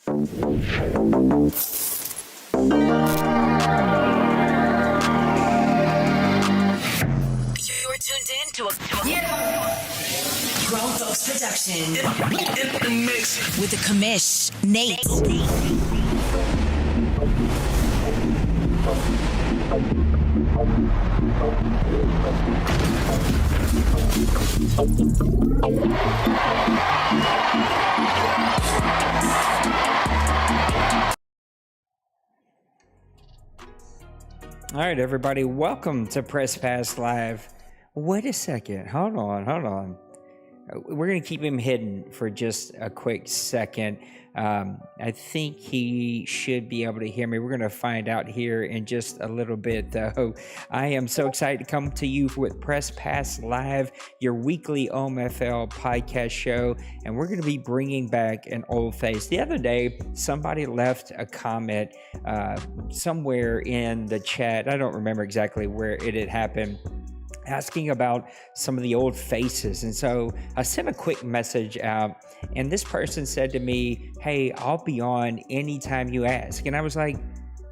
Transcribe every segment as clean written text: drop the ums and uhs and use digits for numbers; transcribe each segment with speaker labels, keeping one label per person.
Speaker 1: You're tuned in to a Grown Folks production. In the mix with the commish, Nate.
Speaker 2: All right, everybody, welcome to Press Pass Live. Wait a second. Hold on. We're going to keep him hidden for just a quick second. I think he should be able to hear me. We're going to find out here in just a little bit, though. I am so excited to come to you with Press Pass Live, your weekly OMFL podcast show, and we're going to be bringing back an old face. The other day, somebody left a comment somewhere in the chat. I don't remember exactly where it had happened, asking about some of the old faces. And so I sent a quick message out, and this person said to me, "Hey, I'll be on anytime you ask." And I was like,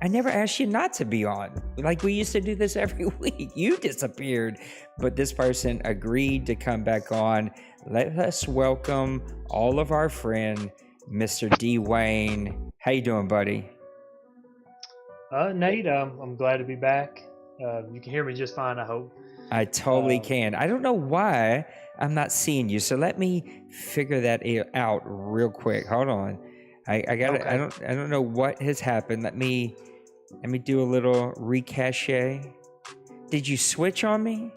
Speaker 2: I never asked you not to be on. Like, we used to do this every week. You disappeared. But this person agreed to come back on. Let us welcome all of our friend, Mr. D. Wayne. How you doing, buddy?
Speaker 3: Nate, I'm glad to be back. You can hear me just fine, I hope.
Speaker 2: I totally can. I don't know why I'm not seeing you, so let me figure that out real quick. Hold on. I got it.
Speaker 3: Okay.
Speaker 2: I don't know what has happened. Let me do a little recache. Did you switch on me?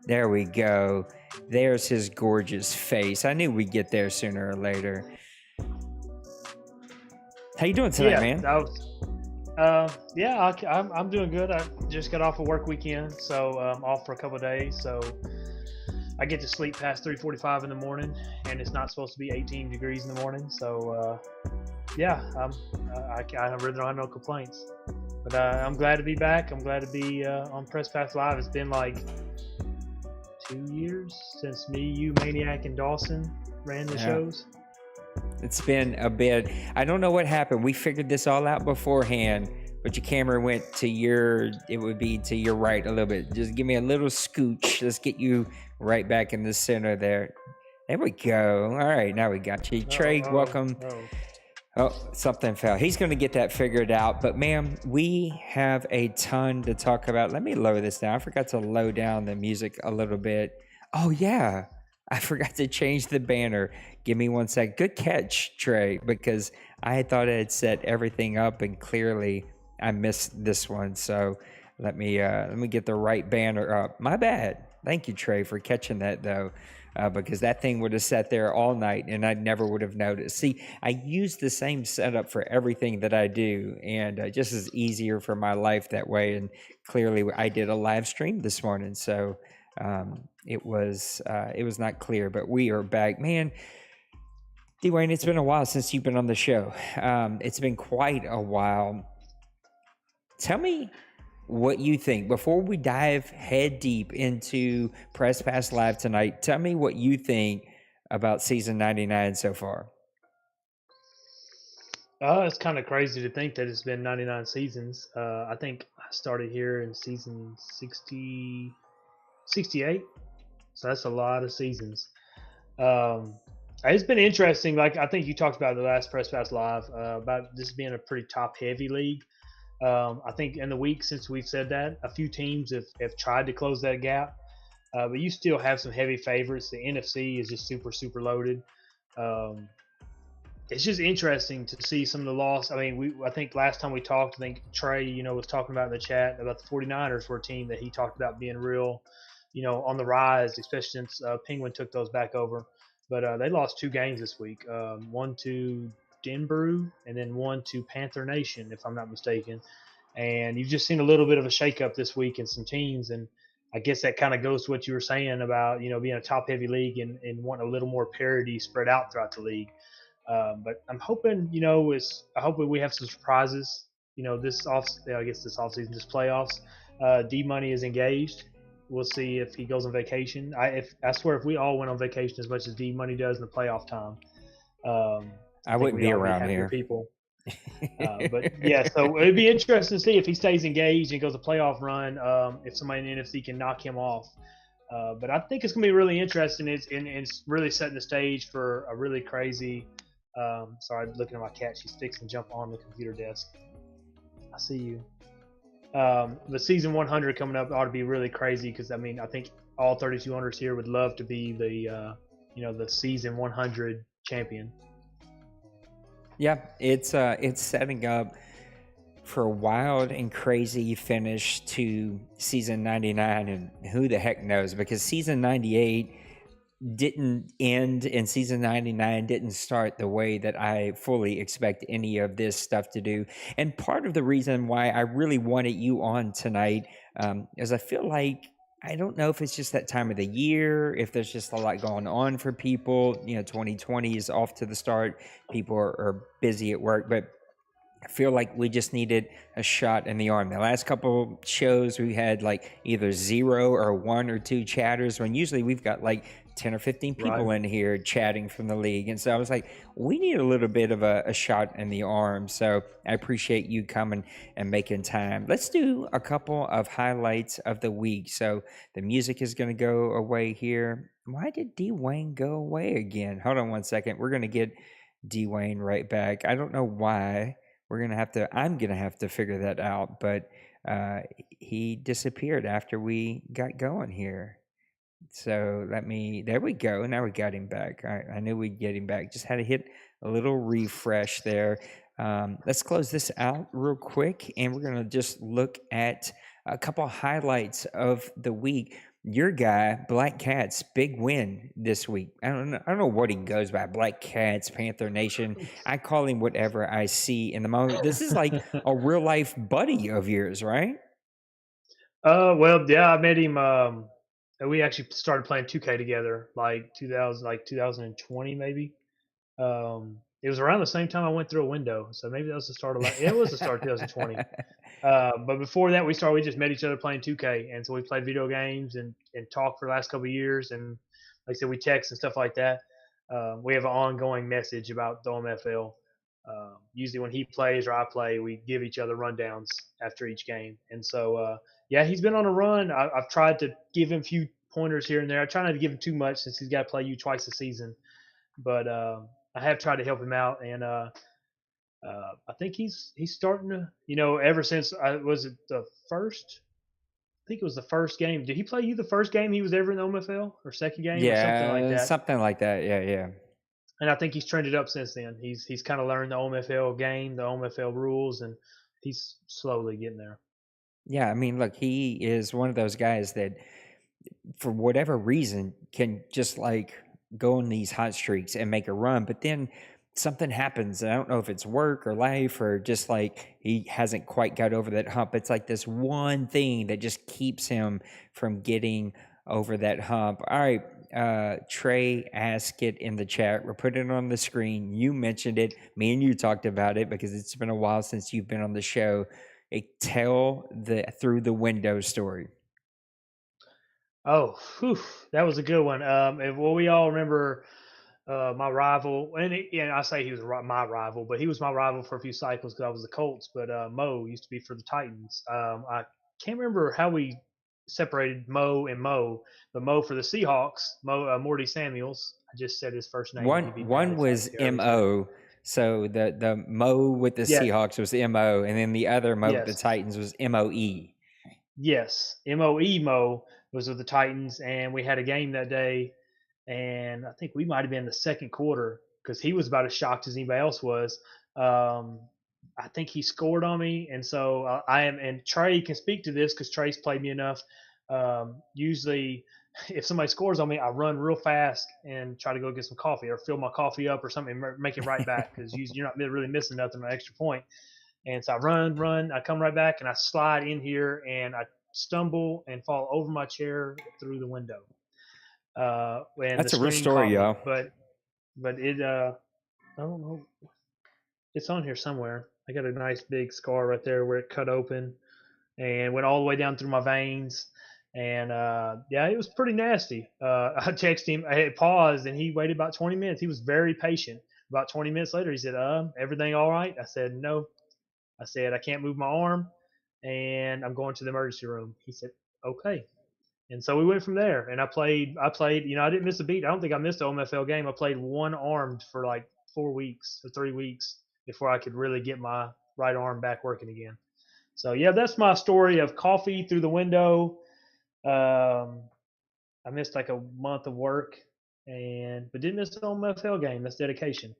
Speaker 2: There we go. There's his gorgeous face. I knew we'd get there sooner or later. How you doing tonight, man?
Speaker 3: I'm doing good. I just got off a work weekend, so I'm off for a couple of days. So I get to sleep past 3:45 in the morning, and it's not supposed to be 18 degrees in the morning. So I really don't have no complaints. But I'm glad to be back. I'm glad to be on Press Pass Live. It's been like 2 years since me, you, Maniac, and Dawson ran the shows.
Speaker 2: It's been a bit. I don't know what happened. We figured this all out beforehand, but your camera went to it would be to your right a little bit. Just give me a little scooch. Let's get you right back in the center there. There we go. All right, now we got you. Trey, welcome. Oh, something fell. He's going to get that figured out. But, ma'am, we have a ton to talk about. Let me lower this down. I forgot to low down the music a little bit. Oh, yeah. I forgot to change the banner. Give me 1 sec. Good catch, Trey, because I had thought I had set everything up, and clearly I missed this one. So let me get the right banner up. My bad. Thank you, Trey, for catching that, though, because that thing would have sat there all night, and I never would have noticed. See, I use the same setup for everything that I do, and just is easier for my life that way. And clearly, I did a live stream this morning, so it was not clear, but we are back, man. Dwayne, it's been a while since you've been on the show. It's been quite a while. Tell me what you think before we dive head deep into Press Pass Live tonight. Tell me what you think about season 99 so far.
Speaker 3: It's kind of crazy to think that it's been 99 seasons. I think I started here in season 60, 68. So that's a lot of seasons. Um, it's been interesting. Like I think you talked about the last Press Pass Live about this being a pretty top heavy league. I think in the week since we've said that, a few teams have tried to close that gap, but you still have some heavy favorites. The NFC is just super, super loaded. Um, it's just interesting to see some of the loss. I mean, I think last time we talked, I think Trey, was talking about in the chat about the 49ers were a team that he talked about being real, on the rise, especially since Penguin took those back over. But they lost 2 games this week, one to Denver and then one to Panther Nation, if I'm not mistaken. And you've just seen a little bit of a shakeup this week in some teams. And I guess that kind of goes to what you were saying about, being a top heavy league and wanting a little more parity spread out throughout the league. But I'm hoping, I hope we have some surprises. This I guess this offseason, this playoffs. D Money is engaged. We'll see if he goes on vacation. I swear, if we all went on vacation as much as D Money does in the playoff time,
Speaker 2: I wouldn't be around here.
Speaker 3: People. But yeah, so it'd be interesting to see if he stays engaged and goes a playoff run. If somebody in the NFC can knock him off. But I think it's going to be really interesting. It's really setting the stage for a really crazy. Sorry, looking at my cat. She's fixing to jump on the computer desk. I see you. The season 100 coming up ought to be really crazy because I think all 32 owners here would love to be the season 100 champion.
Speaker 2: Yeah, it's setting up for a wild and crazy finish to season 99, and who the heck knows, because season 98 didn't end and season 99 didn't start the way that I fully expect any of this stuff to do. And part of the reason why I really wanted you on tonight is I feel like, I don't know if it's just that time of the year, if there's just a lot going on for people. 2020 is off to the start. People are busy at work, but I feel like we just needed a shot in the arm. The last couple shows we had like either 0 or 1 or 2 chatters, when usually we've got like 10 or 15 people in here chatting from the league. And so I was like, we need a little bit of a shot in the arm. So I appreciate you coming and making time. Let's do a couple of highlights of the week. So the music is going to go away here. Why did D Wayne go away again? Hold on one second. We're going to get D Wayne right back. I don't know why. I'm going to have to figure that out, but he disappeared after we got going here. So there we go. Now we got him back. I knew we'd get him back. Just had to hit a little refresh there. Let's close this out real quick, and we're going to just look at a couple highlights of the week. Your guy, Black Cats, big win this week. I don't know what he goes by. Black Cats, Panther Nation. I call him whatever I see in the moment. This is like a real life buddy of yours, right?
Speaker 3: Well, yeah, I met him. We actually started playing 2K together, like 2020 maybe. It was around the same time I went through a window, so maybe that was the start of it was the start of 2020. But before that, we just met each other playing 2K, and so we played video games and talked for the last couple of years, and like I said, we text and stuff like that. We have an ongoing message about the OMFL. Usually when he plays or I play, we give each other rundowns after each game, and so yeah, he's been on a run. I've tried to give him a few pointers here and there. I try not to give him too much since he's got to play you twice a season, but I have tried to help him out, and I think he's starting to, ever since was it the first? I think it was the first game. Did he play you the first game he was ever in the OMFL or second game or something like that?
Speaker 2: Something like that. Yeah.
Speaker 3: And I think he's trended up since then. He's kind of learned the OMFL game, the OMFL rules, and he's slowly getting there.
Speaker 2: Yeah, I mean, look, he is one of those guys that, for whatever reason, can just like go on these hot streaks and make a run, but then something happens. I don't know if it's work or life or just like he hasn't quite got over that hump. It's like this one thing that just keeps him from getting over that hump. All right, Trey, ask it in the chat. We're putting it on the screen. You mentioned it. Me and you talked about it because it's been a while since you've been on the show. Tell the through the window story.
Speaker 3: Oh, that was a good one. Well, we all remember my rival, and I say he was my rival, but he was my rival for a few cycles because I was the Colts. But Mo used to be for the Titans. I can't remember how we separated Mo and Mo, but Mo for the Seahawks, Morty Samuels. I just said his first name. He'd be mad
Speaker 2: One
Speaker 3: if I
Speaker 2: was
Speaker 3: already said it.
Speaker 2: Mo. So the Mo with the
Speaker 3: Yeah.
Speaker 2: Seahawks was Mo, and then the other Mo with the
Speaker 3: Yes.
Speaker 2: Titans was MOE.
Speaker 3: Yes. Mo was with the Titans, and we had a game that day, and I think we might have been the second quarter because he was about as shocked as anybody else was. Um, I think he scored on me, and so I am. And Trey can speak to this because Trey's played me enough. Usually, if somebody scores on me, I run real fast and try to go get some coffee or fill my coffee up or something, and make it right back because you're not really missing nothing on an extra point. And so I run, I come right back, and I slide in here, and I stumble and fall over my chair through the window. And the
Speaker 2: That's a real
Speaker 3: screen
Speaker 2: story,
Speaker 3: caught me,
Speaker 2: y'all.
Speaker 3: but it I don't know, it's on here somewhere. I got a nice big scar right there where it cut open and went all the way down through my veins. And yeah, it was pretty nasty. I texted him, I had paused, and he waited about 20 minutes. He was very patient. About 20 minutes later, he said, everything all right? I said, no. I said, I can't move my arm and I'm going to the emergency room. He said, okay. And so we went from there. And I played, I didn't miss a beat. I don't think I missed an OMFL game. I played one armed for like 4 weeks or 3 weeks before I could really get my right arm back working again. So yeah, that's my story of coffee through the window. I missed like a month of work but didn't miss the OMFL game. That's dedication.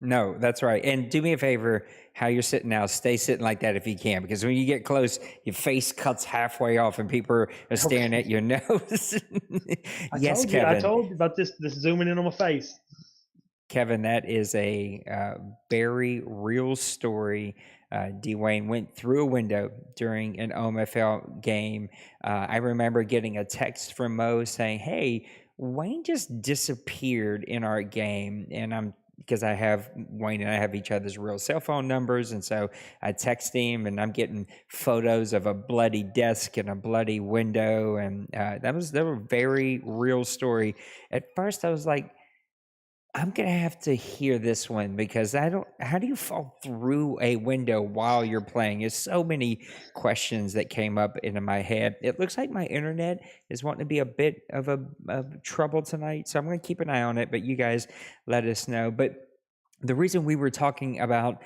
Speaker 2: No, that's right. And do me a favor, how you're sitting now, stay sitting like that if you can, because when you get close, your face cuts halfway off and people are staring at your nose. Yes,
Speaker 3: I
Speaker 2: Kevin.
Speaker 3: told you about this zooming in on my face.
Speaker 2: Kevin, that is a very real story. Dwayne went through a window during an OMFL game. I remember getting a text from Mo saying, "Hey, Wayne just disappeared in our game," and because I have Wayne and I have each other's real cell phone numbers, and so I text him, and I'm getting photos of a bloody desk and a bloody window, and that was a very real story. At first, I was like, I'm gonna have to hear this one because I don't. How do you fall through a window while you're playing? There's so many questions that came up into my head. It looks like my internet is wanting to be a bit of trouble tonight, so I'm gonna keep an eye on it. But you guys let us know. But the reason we were talking about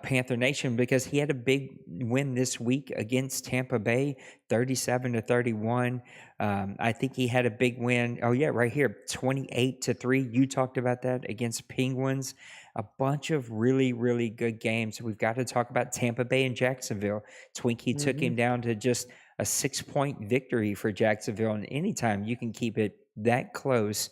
Speaker 2: Panther Nation because he had a big win this week against Tampa Bay, 37-31. I think he had a big win. Oh yeah, right here, 28-3. You talked about that against Penguins. A bunch of really, really good games. We've got to talk about Tampa Bay and Jacksonville. Twinkie took him down to just a 6-point victory for Jacksonville. And anytime you can keep it that close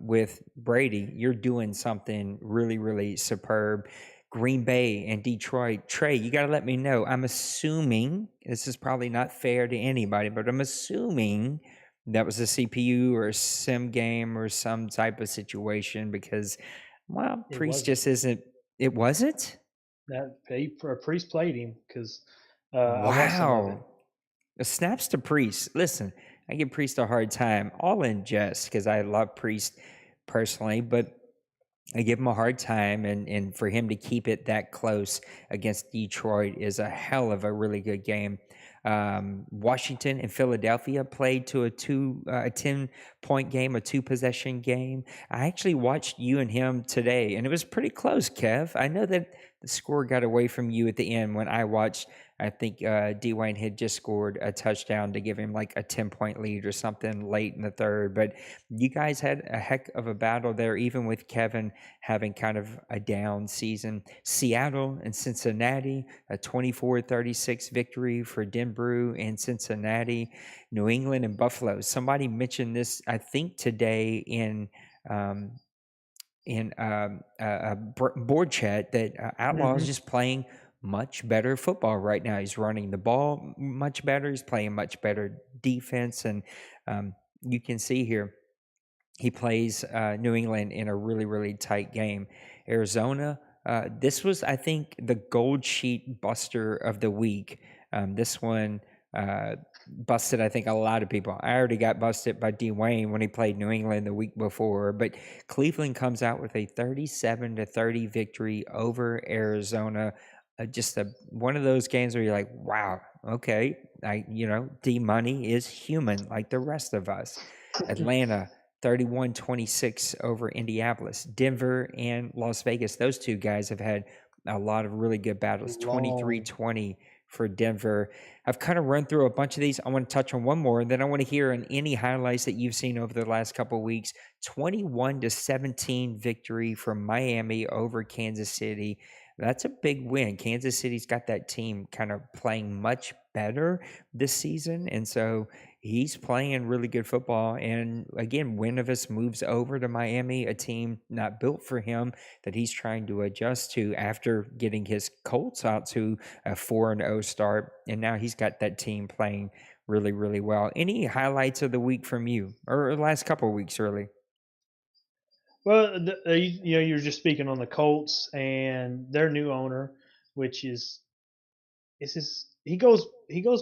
Speaker 2: with Brady, you're doing something really, really superb. Green Bay and Detroit. Trey, you got to let me know. I'm assuming, this is probably not fair to anybody, but I'm assuming that was a CPU or a sim game or some type of situation because, well, Priest just isn't. It wasn't?
Speaker 3: Priest played him because I watched some of it.
Speaker 2: Wow. Snaps to Priest. Listen, I give Priest a hard time, all in jest, because I love Priest personally, but I give him a hard time, and for him to keep it that close against Detroit is a hell of a really good game. Washington and Philadelphia played to a 10-point game, a 2-possession game. I actually watched you and him today, and it was pretty close, Kev. I know that the score got away from you at the end when I watched. I think Dwayne had just scored a touchdown to give him like a 10-point lead or something late in the third. But you guys had a heck of a battle there, even with Kevin having kind of a down season. Seattle and Cincinnati, a 24-36 victory for Denver and Cincinnati. New England and Buffalo. Somebody mentioned this, I think, today in a board chat that Outlaw is just playing much better football right now. He's running the ball much better. He's playing much better defense. And you can see here, he plays New England in a really, really tight game. Arizona, this was, I think, the gold sheet buster of the week. This one, busted, I think, a lot of people. I already got busted by Dwayne when he played New England the week before, but Cleveland comes out with a 37-30 victory over Arizona. Just one of those games where you're like, wow, okay, D Money is human like the rest of us. Atlanta 31-26 over Indianapolis. Denver and Las Vegas, those two guys have had a lot of really good battles. 23-20 for Denver. I've kind of run through a bunch of these. I want to touch on one more, and then I want to hear on any highlights that you've seen over the last couple of weeks. 21-17 victory from Miami over Kansas City. That's a big win. Kansas City's got that team kind of playing much better this season, and so he's playing really good football. And again, Winovas moves over to Miami, a team not built for him that he's trying to adjust to after getting his Colts out to a 4-0 start. And now he's got that team playing really, really well. Any highlights of the week from you, or the last couple of weeks, really?
Speaker 3: Well, you were just speaking on the Colts and their new owner, which is he goes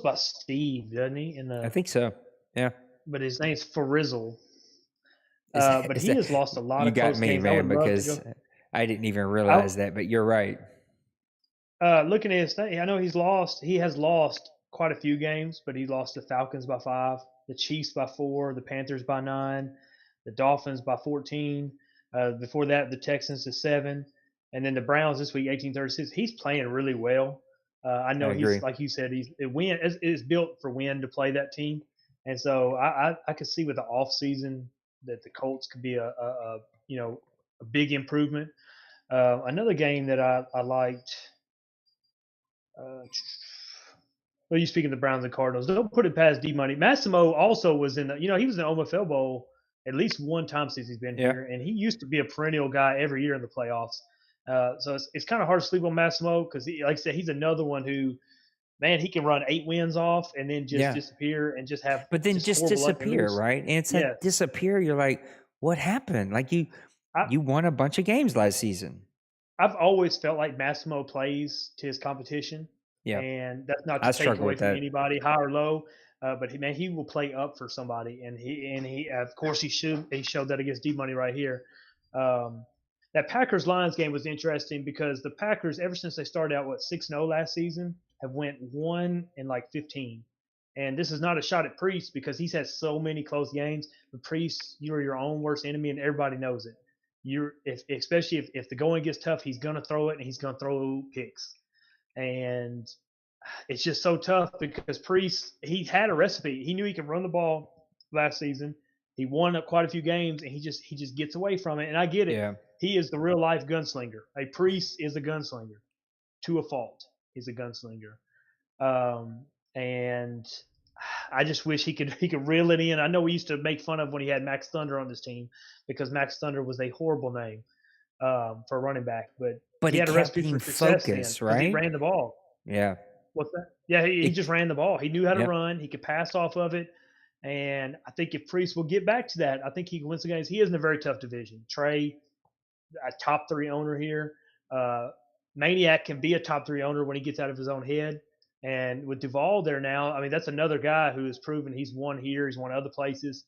Speaker 3: by Steve, doesn't he?
Speaker 2: I think so. Yeah.
Speaker 3: But his name's Frizzle. But
Speaker 2: Is
Speaker 3: he has lost a lot
Speaker 2: you
Speaker 3: of
Speaker 2: got
Speaker 3: close
Speaker 2: me,
Speaker 3: games.
Speaker 2: man, because I didn't even realize that. But you're right.
Speaker 3: Looking at his thing, I know he's lost. He has lost quite a few games, but he lost the Falcons by 5, the Chiefs by 4, the Panthers by 9, the Dolphins by 14. Before that, the Texans to 7, and then the Browns this week 18-36. He's playing really well. I know he's, like you said, it's built for win to play that team, and so I could see with the off season that the Colts could be a big improvement. Another game that I liked. Well, you speaking of the Browns and Cardinals, don't put it past D Money. Massimo also was in he was in the OMFL Bowl at least one time since he's been here, and he used to be a perennial guy every year in the playoffs. So it's kind of hard to sleep on Massimo because, like I said, he's another one who, man, he can run 8 wins off and then just disappear and just have.
Speaker 2: But then just disappear, right? And it's that disappear. You're like, what happened? Like you won a bunch of games last season.
Speaker 3: I've always felt like Massimo plays to his competition. Yeah, and that's not to take away from anybody, high or low. But he will play up for somebody, and he of course he showed that against D Money right here. That Packers Lions game was interesting because the Packers, ever since they started out 6-0 last season, have went 1-15. And this is not a shot at Priest because he's had so many close games. But Priest, you're your own worst enemy, and everybody knows it. Especially if the going gets tough, he's gonna throw it and he's gonna throw picks. And it's just so tough because Priest, he had a recipe. He knew he could run the ball last season. He won up quite a few games, and he just gets away from it. And I get it. Yeah. He is the real life gunslinger. A Priest is a gunslinger to a fault. He's a gunslinger, and I just wish he could reel it in. I know we used to make fun of when he had Max Thunder on this team because Max Thunder was a horrible name for a running back, but
Speaker 2: he
Speaker 3: had a recipe for
Speaker 2: success, right?
Speaker 3: He ran the ball.
Speaker 2: Yeah.
Speaker 3: What's that? Yeah, he just ran the ball. He knew how to run. He could pass off of it. And I think if Priest will get back to that, I think he can win some games. He is in a very tough division. Trey, a top 3 owner here. Maniac can be a top 3 owner when he gets out of his own head. And with Duvall there now, I mean, that's another guy who has proven he's won here. He's won other places.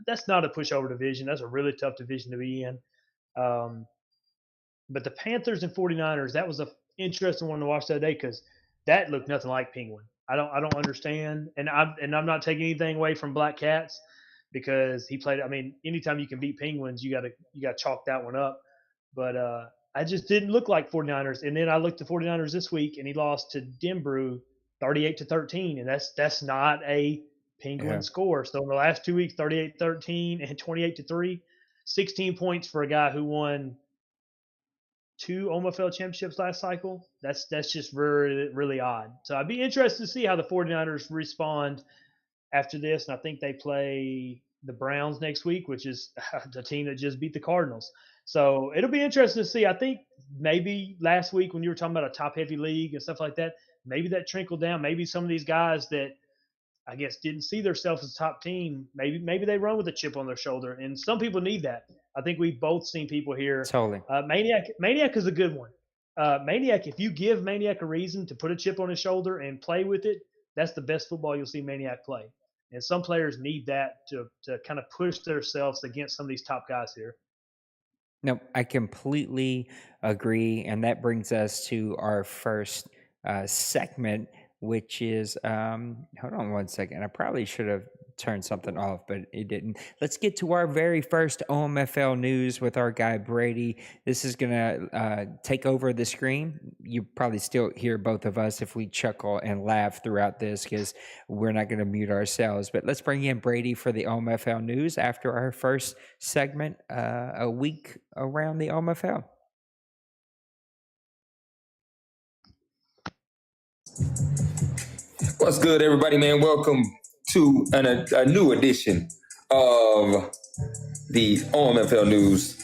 Speaker 3: That's not a pushover division. That's a really tough division to be in. But the Panthers and 49ers, that was an interesting one to watch that day because that looked nothing like Penguin. I don't understand, and I'm not taking anything away from Black Cats because he played. I mean, anytime you can beat Penguins, you got to chalk that one up. But I just didn't look like 49ers. And then I looked at 49ers this week, and he lost to Denver 38-13, and that's not a Penguin score. So in the last 2 weeks, 38-13 and 28-3, 16 points for a guy who won 2 OMFL championships last cycle. That's just really, really odd. So I'd be interested to see how the 49ers respond after this. And I think they play the Browns next week, which is the team that just beat the Cardinals. So it'll be interesting to see. I think maybe last week when you were talking about a top-heavy league and stuff like that, maybe that trickled down. Maybe some of these guys that I guess didn't see themselves as a top team, maybe they run with a chip on their shoulder. And some people need that. I think we've both seen people here.
Speaker 2: Totally.
Speaker 3: Maniac is a good one. Maniac, if you give Maniac a reason to put a chip on his shoulder and play with it, that's the best football you'll see Maniac play. And some players need that to kind of push themselves against some of these top guys here.
Speaker 2: No, I completely agree. And that brings us to our first segment, which is hold on one second. I probably should have turned something off, but it didn't. Let's get to our very first OMFL news with our guy Brady. This is going to take over the screen. You probably still hear both of us if we chuckle and laugh throughout this because we're not going to mute ourselves. But let's bring in Brady for the OMFL news after our first segment, a week around the OMFL.
Speaker 4: What's good, everybody, man? Welcome to a new edition of the OMFL News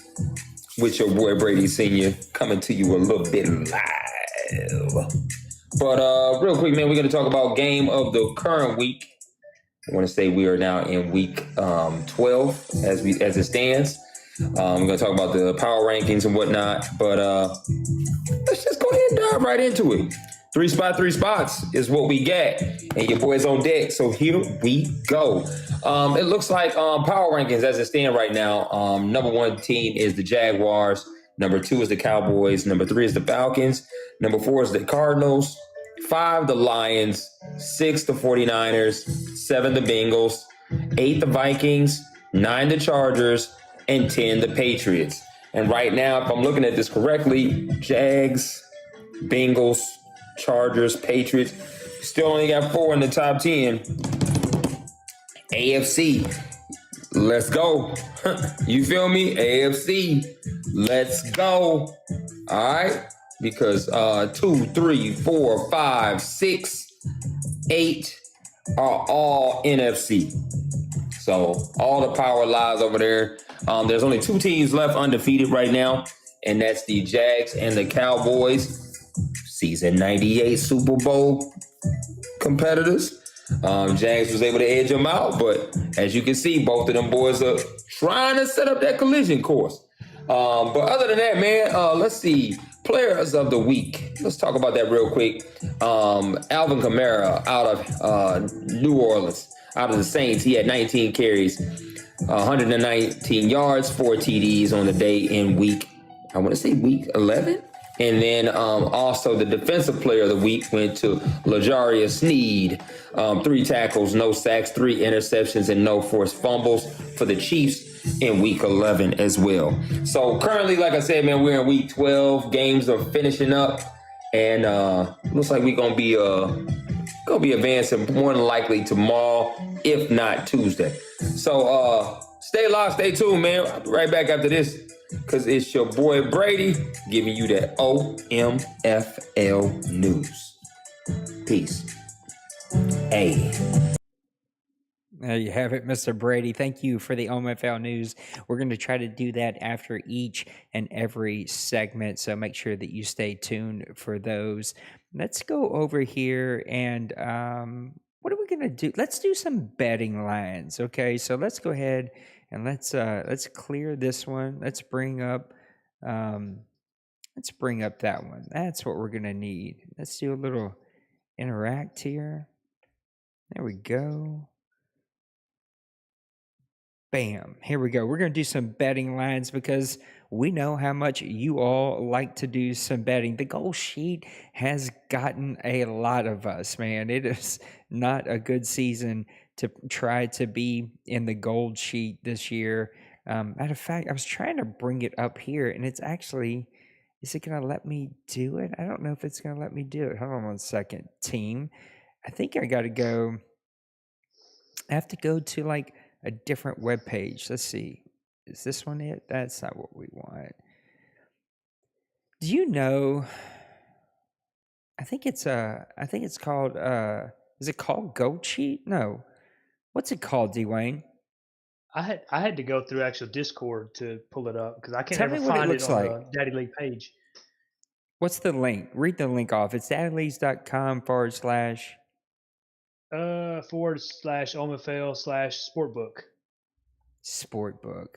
Speaker 4: with your boy Brady Sr. coming to you a little bit live. But real quick, man, we're going to talk about game of the current week. I want to say we are now in week 12 as it stands. We're going to talk about the power rankings and whatnot, but let's just go ahead and dive right into it. Three spots is what we got, and your boy's on deck. So here we go. It looks like power rankings as it stands right now. Number one team is the Jaguars. Number two is the Cowboys. Number three is the Falcons. Number four is the Cardinals. 5, the Lions. 6, the 49ers. 7, the Bengals. 8, the Vikings. 9, the Chargers. And 10, the Patriots. And right now, if I'm looking at this correctly, Jags, Bengals, Chargers, Patriots. Still only got 4 in the top 10. AFC. Let's go. You feel me? AFC. Let's go. All right. Because 2, 3, 4, 5, 6, 8 are all NFC. So all the power lies over there. There's only 2 teams left undefeated right now, and that's the Jags and the Cowboys. Season 98 Super Bowl competitors. Jags was able to edge them out, but as you can see, both of them boys are trying to set up that collision course. But other than that, man, let's see. Players of the week. Let's talk about that real quick. Alvin Kamara out of New Orleans, out of the Saints. He had 19 carries, 119 yards, 4 TDs on the day in week 11. And then also the defensive player of the week went to L'Jarius Sneed. 3 tackles, no sacks, 3 interceptions, and no forced fumbles for the Chiefs in week 11 as well. So currently, like I said, man, we're in week 12. Games are finishing up. And looks like we're gonna be advancing more than likely tomorrow, if not Tuesday. So stay locked, stay tuned, man. I'll be right back after this. Because it's your boy Brady giving you that OMFL news. Peace. Hey.
Speaker 2: There you have it, Mr. Brady. Thank you for the OMFL news. We're going to try to do that after each and every segment, so make sure that you stay tuned for those. Let's go over here and what are we going to do? Let's do some betting lines, okay? So let's go ahead and let's clear this one. Let's bring up that one. That's what we're going to need. Let's do a little interact here. There we go. Bam. Here we go. We're going to do some betting lines because we know how much you all like to do some betting. The goal sheet has gotten a lot of us, man. It is not a good season to try to be in the gold sheet this year. Matter of fact, I was trying to bring it up here, and it's actually, is it going to let me do it? I don't know if it's going to let me do it. Hold on one second, team. I think I got to go. I have to go to like a different web page. Let's see. Is this one it? That's not what we want. Do you know? I think it's called is it called Gold Sheet? No. What's it called, Dwayne?
Speaker 3: I had to go through actual Discord to pull it up because I can't
Speaker 2: Tell
Speaker 3: ever
Speaker 2: me what it
Speaker 3: find
Speaker 2: looks
Speaker 3: it on
Speaker 2: like.
Speaker 3: the Daddy League page.
Speaker 2: What's the link? Read the link off. It's daddyleagues.com /
Speaker 3: /OMFL/sportbook.
Speaker 2: Sportbook.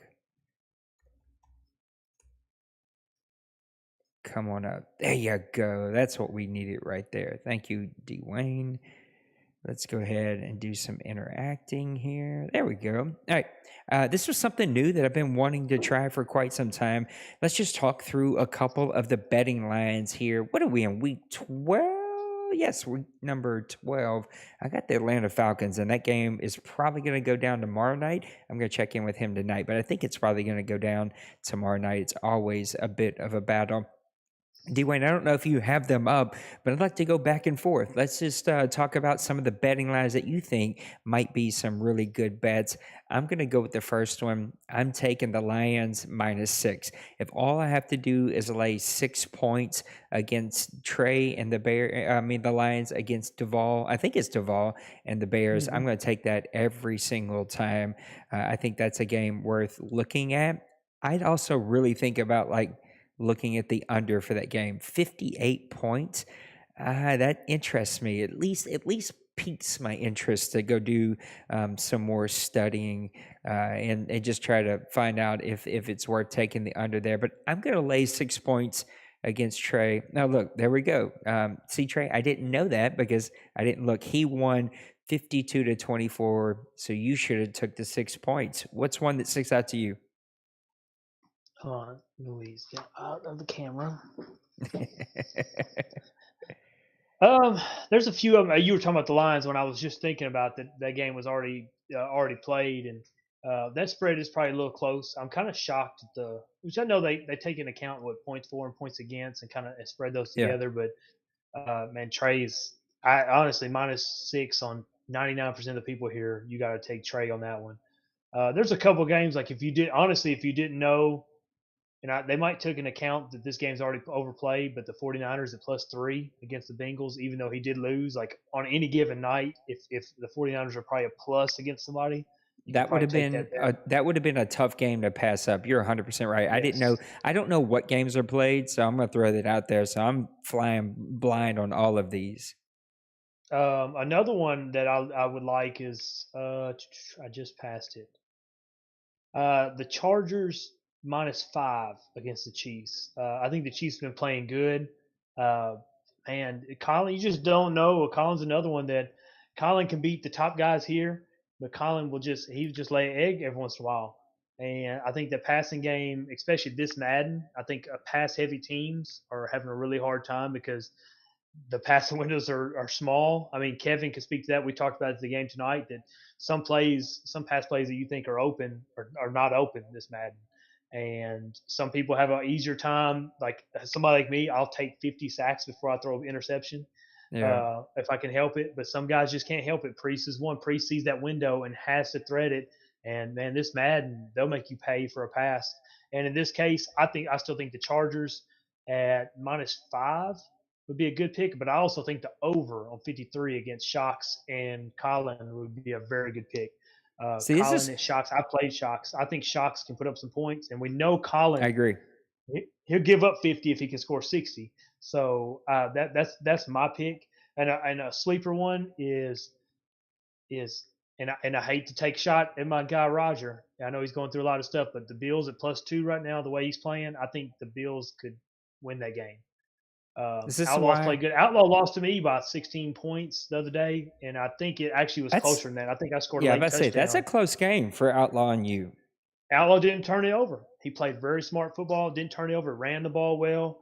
Speaker 2: Come on up. There you go. That's what we needed right there. Thank you, Dwayne. Let's go ahead and do some interacting here. There we go. All right. This was something new that I've been wanting to try for quite some time. Let's just talk through a couple of the betting lines here. What are we in? Week 12? Yes, week number 12. I got the Atlanta Falcons, and that game is probably going to go down tomorrow night. I'm going to check in with him tonight, but I think it's probably going to go down tomorrow night. It's always a bit of a battle. Dwayne, I don't know if you have them up, but I'd like to go back and forth. Let's just talk about some of the betting lines that you think might be some really good bets. I'm going to go with the first one. I'm taking the Lions -6. If all I have to do is lay 6 points against Trey and the Lions against Duvall, I think it's Duvall and the Bears, I'm going to take that every single time. I think that's a game worth looking at. I'd also really think about looking at the under for that game, 58 points. That interests me. At least piques my interest to go do some more studying and just try to find out if it's worth taking the under there. But I'm going to lay 6 points against Trey. Now, look, there we go. See, Trey, I didn't know that because I didn't look. He won 52-24, so you should have took the 6 points. What's one that sticks out to you?
Speaker 3: Hold on, Louise, get out of the camera. There's a few of them. You were talking about the Lions when I was just thinking about that game was already played, and that spread is probably a little close. I'm kind of shocked at which I know they take into account what points for and points against and kind of spread those together. But man, Trey's honestly -6 on 99% of the people here. You got to take Trey on that one. There's a couple games like if you didn't know. And they might take into account that this game's already overplayed, but the 49ers at +3 against the Bengals, even though he did lose, like on any given night, if the 49ers are probably a plus against somebody,
Speaker 2: that would have been a tough game to pass up. You're 100% right. Yes. I don't know what games are played, so I'm going to throw that out there. So I'm flying blind on all of these.
Speaker 3: Another one that I would like is I just passed it. The Chargers -5 against the Chiefs. I think the Chiefs have been playing good. And Colin, you just don't know. Colin's another one that Colin can beat the top guys here, but Colin will just lay an egg every once in a while. And I think the passing game, especially this Madden, I think pass heavy teams are having a really hard time because the passing windows are small. I mean, Kevin can speak to that. We talked about it at the game tonight that some pass plays that you think are open are not open this Madden. And some people have an easier time. Like somebody like me, I'll take 50 sacks before I throw an interception if I can help it. But some guys just can't help it. Priest is one. Priest sees that window and has to thread it. And man, this Madden, they'll make you pay for a pass. And in this case, I still think the Chargers at -5 would be a good pick. But I also think the over on 53 against Shocks and Colin would be a very good pick. Colin is Shocks. I played Shocks. I think Shocks can put up some points, and we know Colin.
Speaker 2: I agree.
Speaker 3: He'll give up 50 if he can score 60. So that's my pick. And a sleeper one is and I hate to take a shot at my guy Roger. I know he's going through a lot of stuff, but the Bills at +2 right now, the way he's playing, I think the Bills could win that game. Outlaw's played good. Outlaw lost to me by 16 points the other day, and I think it actually was closer than that. I think I scored a late touchdown.
Speaker 2: That's a close game for Outlaw and you.
Speaker 3: Outlaw didn't turn it over. He played very smart football, didn't turn it over, ran the ball well.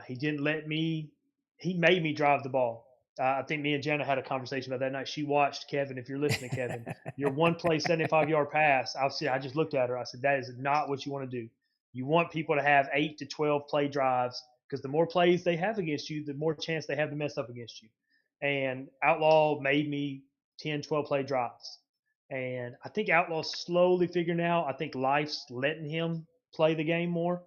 Speaker 3: He didn't let me – he made me drive the ball. I think me and Jana had a conversation about that night. She watched Kevin. If you're listening, Kevin, your one play 75-yard pass, I just looked at her. I said, that is not what you want to do. You want people to have 8 to 12 play drives, because the more plays they have against you, the more chance they have to mess up against you. And Outlaw made me 10, 12 play drives. And I think Outlaw's slowly figuring out. I think life's letting him play the game more.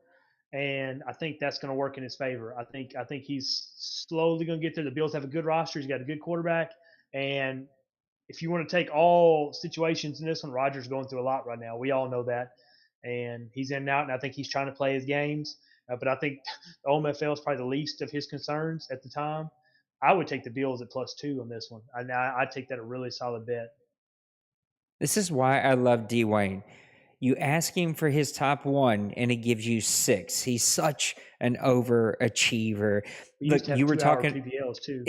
Speaker 3: And I think that's going to work in his favor. I think he's slowly going to get there. The Bills have a good roster. He's got a good quarterback. And if you want to take all situations in this one, Rodgers going through a lot right now. We all know that. And he's in and out, and I think he's trying to play his games. But I think the OMFL is probably the least of his concerns at the time. I would take the Bills at +2 on this one. I'd take that a really solid bet.
Speaker 2: This is why I love Dwayne. You ask him for his top one, and he gives you 6. He's such an overachiever.
Speaker 3: We
Speaker 2: Look,
Speaker 3: used to have
Speaker 2: you were
Speaker 3: 2-hour
Speaker 2: talking.
Speaker 3: PPLs too.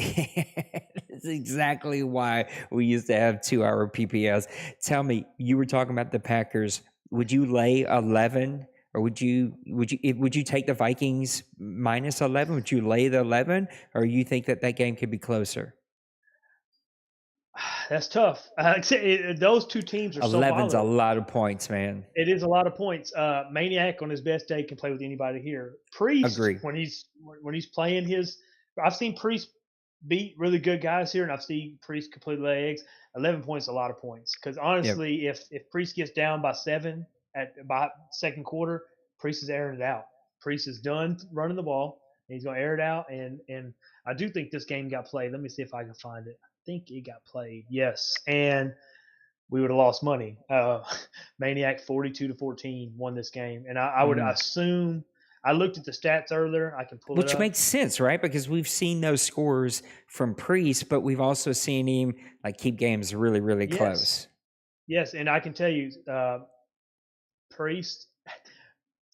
Speaker 2: That's exactly why we used to have 2-hour PPS. Tell me, you were talking about the Packers. Would you lay 11, or would you take the Vikings minus 11? Would you lay the 11, or you think that game could be closer?
Speaker 3: That's tough. Those two teams are so
Speaker 2: 11's a
Speaker 3: volatile.
Speaker 2: lot of points, man.
Speaker 3: It is a lot of points. Maniac on his best day can play with anybody here. Priest,
Speaker 2: Agree.
Speaker 3: when he's playing his, I've seen Priest beat really good guys here, and I've seen Priest completely lay eggs. 11 points is a lot of points. Because honestly, if Priest gets down by 7 by second quarter, Priest is airing it out. Priest is done running the ball, and he's going to air it out. And I do think this game got played. Let me see if I can find it. I think it got played. Yes, and we would have lost money. Maniac 42-14 won this game, and I would assume. I looked at the stats earlier. I can pull it
Speaker 2: Which
Speaker 3: up.
Speaker 2: makes sense, right? Because we've seen those scores from Priest, but we've also seen him keep games really, really close.
Speaker 3: Yes, and I can tell you, Priest.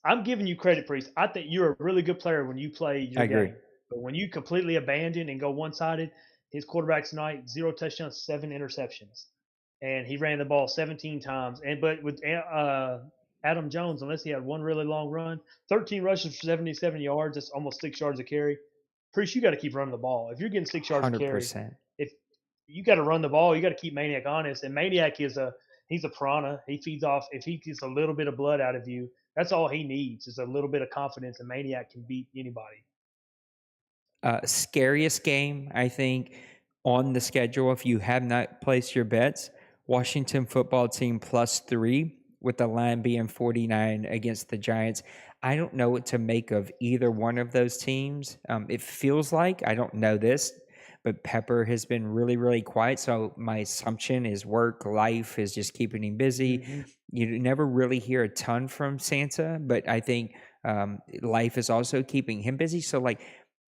Speaker 3: I'm giving you credit, Priest. I think you're a really good player when you play your game. But when you completely abandon and go one-sided, his quarterback tonight, 0 touchdowns, 7 interceptions. And he ran the ball 17 times. But with Adam Jones, unless he had one really long run, 13 rushes for 77 yards. That's almost 6 yards a carry. Priest, you got to keep running the ball. If you're getting 6 yards a carry, if you got to run the ball, you got to keep Maniac honest. And Maniac he's a piranha. He feeds off. If he gets a little bit of blood out of you, that's all he needs is a little bit of confidence, and Maniac can beat anybody.
Speaker 2: Scariest game, I think, on the schedule, if you have not placed your bets, Washington football team +3, with the line being 49 against the Giants. I don't know what to make of either one of those teams. It feels like, I don't know this, but Pepper has been really, really quiet. So my assumption is work, life is just keeping him busy. Mm-hmm. You never really hear a ton from Santa, but I think life is also keeping him busy. So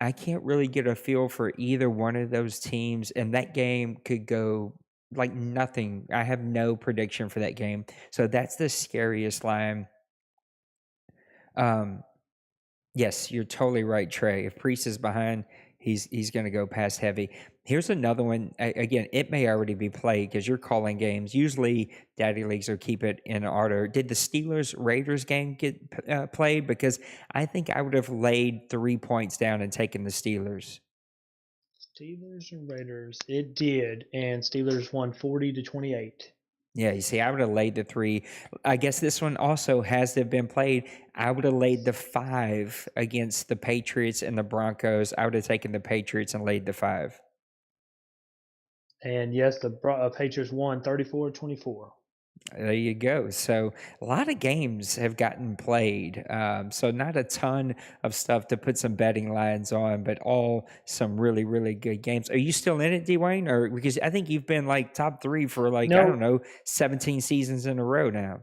Speaker 2: I can't really get a feel for either one of those teams, and that game could go nothing. I have no prediction for that game. So that's the scariest line. Yes, you're totally right, Trey. If Priest is behind, he's going to go past heavy. Here's another one. Again, it may already be played because you're calling games. Usually, Daddy Leagues will keep it in order. Did the Steelers-Raiders game get played? Because I think I would have laid 3 points down and taken the Steelers.
Speaker 3: Steelers and Raiders. It did, and Steelers won 40-28.
Speaker 2: Yeah, you see, I would have laid the 3. I guess this one also has to have been played. I would have laid the 5 against the Patriots and the Broncos. I would have taken the Patriots and laid the 5.
Speaker 3: And yes, the Patriots won 34-24.
Speaker 2: There you go. So a lot of games have gotten played. So not a ton of stuff to put some betting lines on, but all some really, really good games. Are you still in it, Dwayne? Or because I think you've been top 3 for I don't know, 17 seasons in a row now.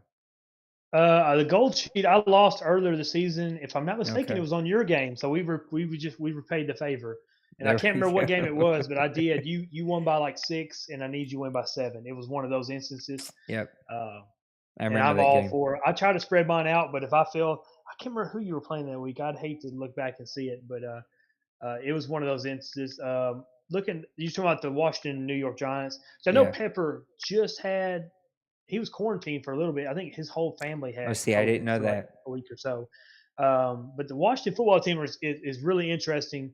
Speaker 3: The gold sheet I lost earlier this season. If I'm not mistaken, It was on your game. So we repaid the favor. And I can't remember what game it was, but I did. You won by 6, and I need you to win by 7. It was one of those instances.
Speaker 2: Yep.
Speaker 3: I
Speaker 2: remember
Speaker 3: I'm
Speaker 2: that
Speaker 3: all
Speaker 2: game.
Speaker 3: for. I try to spread mine out, but if I feel, I can't remember who you were playing that week. I'd hate to look back and see it, but it was one of those instances. You're talking about the Washington New York Giants. So I know Pepper just had. He was quarantined for a little bit. I think his whole family had.
Speaker 2: Oh, see, I didn't know that.
Speaker 3: A week or so. But the Washington football team is really interesting.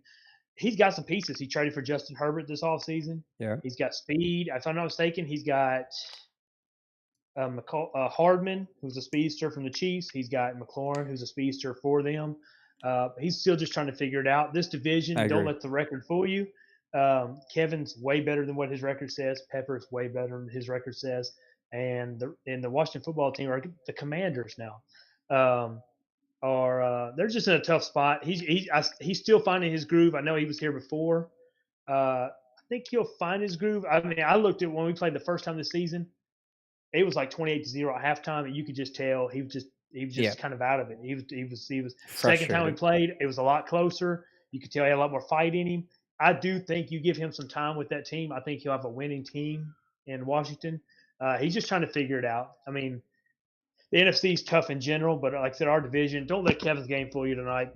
Speaker 3: He's got some pieces. He traded for Justin Herbert this offseason.
Speaker 2: Yeah.
Speaker 3: He's got speed. If I'm not mistaken, he's got Hardman, who's a speedster from the Chiefs. He's got McLaurin, who's a speedster for them. He's still just trying to figure it out. This division, don't let the record fool you. Kevin's way better than what his record says. Pepper's way better than his record says. And the Washington football team are the Commanders now. They're just in a tough spot. He's still finding his groove. I know he was here before. I think he'll find his groove. I mean, I looked at when we played the first time this season. It was 28-0 at halftime, and you could just tell he was just kind of out of it. He was second time we played. It was a lot closer. You could tell he had a lot more fight in him. I do think you give him some time with that team. I think he'll have a winning team in Washington. He's just trying to figure it out. I mean, the NFC is tough in general, but like I said, our division. Don't let Kevin's game fool you tonight.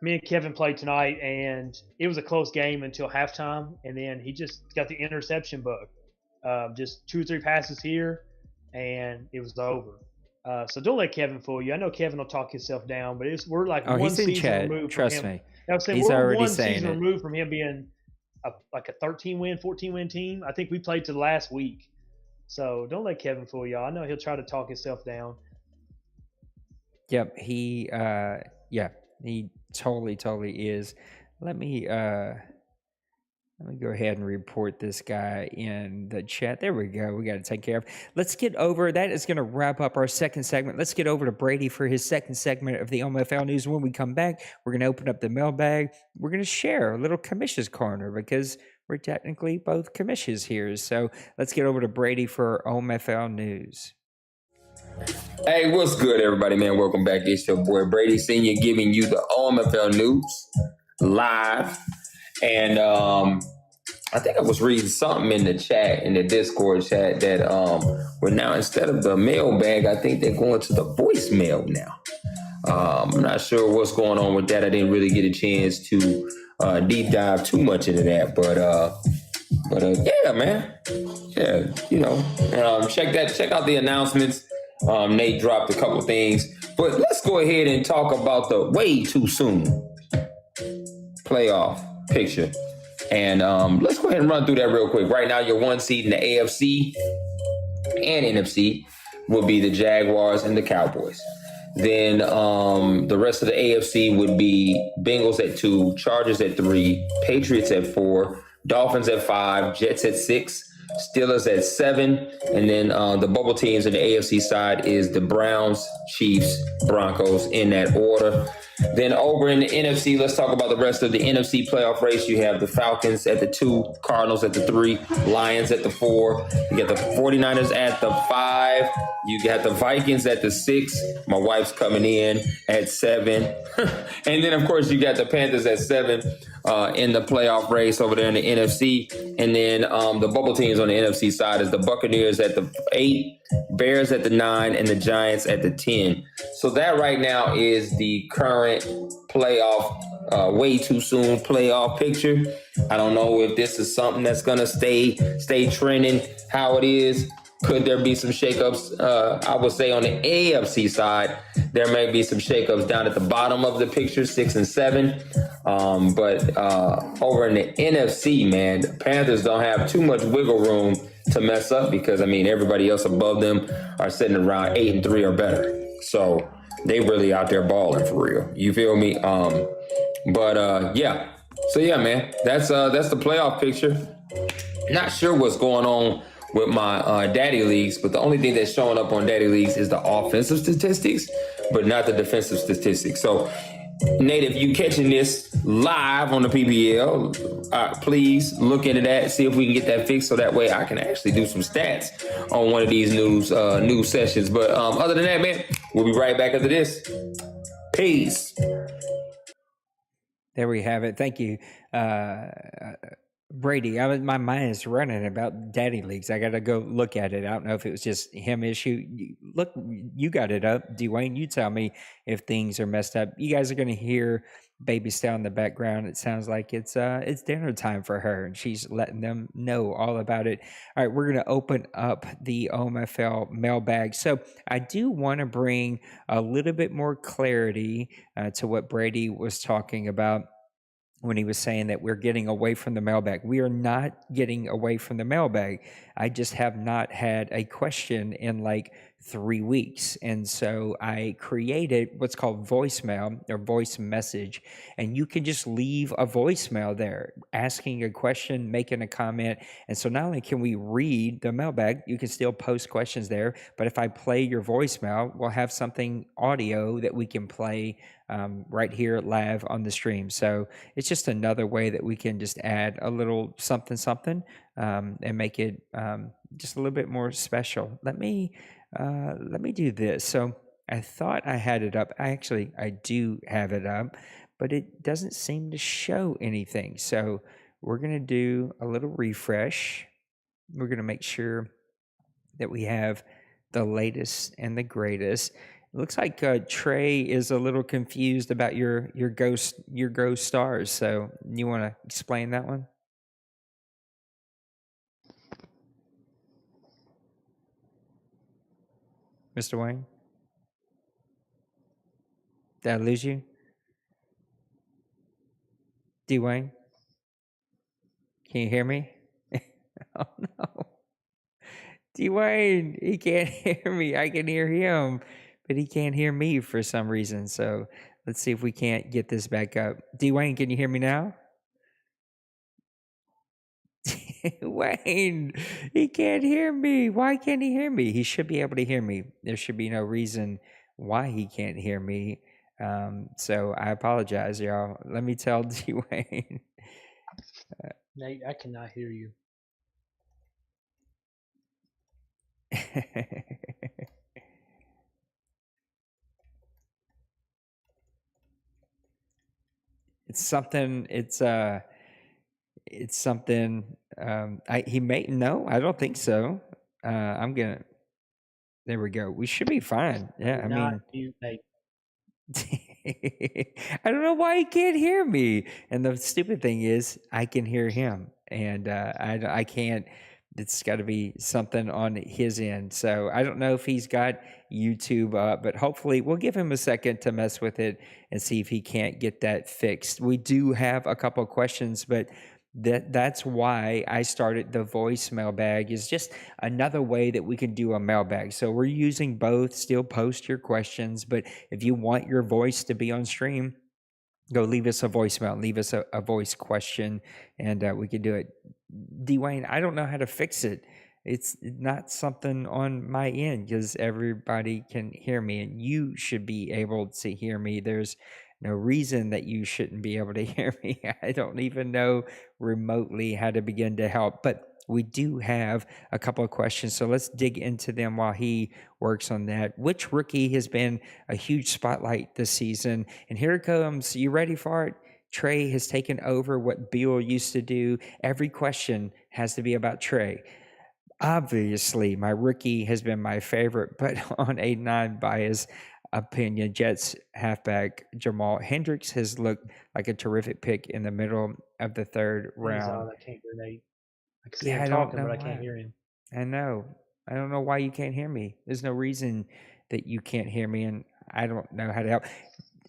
Speaker 3: Me and Kevin played tonight, and it was a close game until halftime, and then he just got the interception bug. Just 2 or 3 passes here, and it was over. So don't let Kevin fool you. I know Kevin will talk himself down, but we're like one
Speaker 2: he's in
Speaker 3: season
Speaker 2: chat.
Speaker 3: removed
Speaker 2: Trust
Speaker 3: from him.
Speaker 2: me.
Speaker 3: I was saying
Speaker 2: He's
Speaker 3: we're
Speaker 2: already
Speaker 3: one
Speaker 2: saying
Speaker 3: season
Speaker 2: it.
Speaker 3: removed from him being like a 13-win, 14-win team. I think we played to the last week. So don't let Kevin fool y'all. I know he'll try to talk himself down.
Speaker 2: Yep, he totally is. Let me go ahead and report this guy in the chat. There we go. We got to take care of. Let's get over. That is going to wrap up our second segment. Let's get over to Brady for his second segment of the OMFL news. When we come back, we're going to open up the mailbag. We're going to share a little commishes corner because we're technically both commishes here. So let's get over to Brady for OMFL news.
Speaker 4: Hey, what's good, everybody, man? Welcome back. It's your boy Brady Senior giving you the OMFL news live. And I think I was reading something in the chat, in the Discord chat, that we're now, instead of the mailbag, I think they're going to the voicemail now. I'm not sure what's going on with that. I didn't really get a chance to deep dive too much into that, but yeah, man. Yeah, you know, check out the announcements. Nate dropped a couple things, but let's go ahead and talk about the way too soon playoff picture. And let's go ahead and run through that real quick. Right now, your 1 seed in the AFC and NFC will be the Jaguars and the Cowboys. Then the rest of the AFC would be Bengals at 2, Chargers at 3, Patriots at 4, Dolphins at 5, Jets at 6, Steelers at 7, and then the bubble teams in the AFC side is the Browns, Chiefs, Broncos in that order. Then over in the NFC, let's talk about the rest of the NFC playoff race. You have the Falcons at the 2, Cardinals at the 3, Lions at the 4. You got the 49ers at the 5. You got the Vikings at the 6. My wife's coming in at 7. And then, of course, you got the Panthers at 7 in the playoff race over there in the NFC. And then the bubble teams on the NFC side is the Buccaneers at the 8, Bears at the 9, and the Giants at the 10. So that right now is the current playoff, way too soon playoff picture. I don't know if this is something that's gonna stay trending how it is. Could there be some shakeups? I would say on the AFC side, there may be some shakeups down at the bottom of the picture, 6 and 7. But over in the NFC, man, the Panthers don't have too much wiggle room to mess up because, I mean, everybody else above them are sitting around 8 and 3 or better. So they really out there balling for real. You feel me? Yeah. So yeah, man, that's the playoff picture. Not sure what's going on with my daddy leagues, but the only thing that's showing up on daddy leagues is the offensive statistics, but not the defensive statistics. So, Nate, if you catching this live on the PBL, please look into that, see if we can get that fixed so that way I can actually do some stats on one of these news sessions. But other than that, man, we'll be right back after this. Peace.
Speaker 2: There we have it. Thank you, Brady. My mind is running about daddy leagues. I got to go look at it. I don't know if it was just him issue. Look, you got it up, Dwayne. You tell me if things are messed up. You guys are going to hear baby Stella in the background. It sounds like it's dinner time for her, and she's letting them know all about it. All right, we're going to open up the OMFL mailbag. So I do want to bring a little bit more clarity to what Brady was talking about when he was saying that we're getting away from the mailbag. We are not getting away from the mailbag. I just have not had a question in like 3 weeks. And so I created what's called voicemail or voice message. And you can just leave a voicemail there, asking a question, making a comment. And so not only can we read the mailbag, you can still post questions there. But if I play your voicemail, we'll have something audio that we can play right here live on the stream. So it's just another way that we can just add a little something and make it just a little bit more special. Let me do this. So I thought I had it up. I do have it up, but it doesn't seem to show anything. So we're going to do a little refresh. We're going to make sure that we have the latest and the greatest. It looks like Trey is a little confused about your ghost stars. So you want to explain that one, Mr. Wayne? Did I lose you, D. Wayne? Can you hear me? Oh no, D. Wayne, he can't hear me. I can hear him, but he can't hear me for some reason. So let's see if we can't get this back up. D. Wayne, can you hear me now? Wayne, he can't hear me. Why can't he hear me? He should be able to hear me. There should be no reason why he can't hear me. So I apologize, y'all. Let me tell D. Wayne.
Speaker 3: Nate, I cannot hear you.
Speaker 2: It's something. It's something. He may no. I don't think so. I'm gonna. There we go. We should be fine. Yeah. I mean.
Speaker 3: You, Nate.
Speaker 2: I don't know why he can't hear me. And the stupid thing is, I can hear him, and I can't. It's got to be something on his end. So I don't know if he's got YouTube up, but hopefully we'll give him a second to mess with it and see if he can't get that fixed. We do have a couple of questions, but that's why I started the voicemail bag. Is just another way that we can do a mailbag. So we're using both. Still post your questions, but if you want your voice to be on stream, go leave us a voicemail, leave us a voice question, and we can do it. Dwayne, I don't know how to fix it. It's not something on my end because everybody can hear me, and you should be able to hear me. There's no reason that you shouldn't be able to hear me. I don't even know remotely how to begin to help, but we do have a couple of questions, so let's dig into them while he works on that. Which rookie has been a huge spotlight this season? And here it comes. You ready for it? Trey has taken over what Bill used to do. Every question has to be about Trey. Obviously, my rookie has been my favorite, but on a non-biased opinion, Jets halfback Jamal Hendricks has looked like a terrific pick in the middle of the third round.
Speaker 3: I can't hear Nate. I can see
Speaker 2: Yeah,
Speaker 3: him
Speaker 2: I don't
Speaker 3: talking,
Speaker 2: know
Speaker 3: but I
Speaker 2: why.
Speaker 3: can't hear him.
Speaker 2: I know. I don't know why you can't hear me. There's no reason that you can't hear me, and I don't know how to help.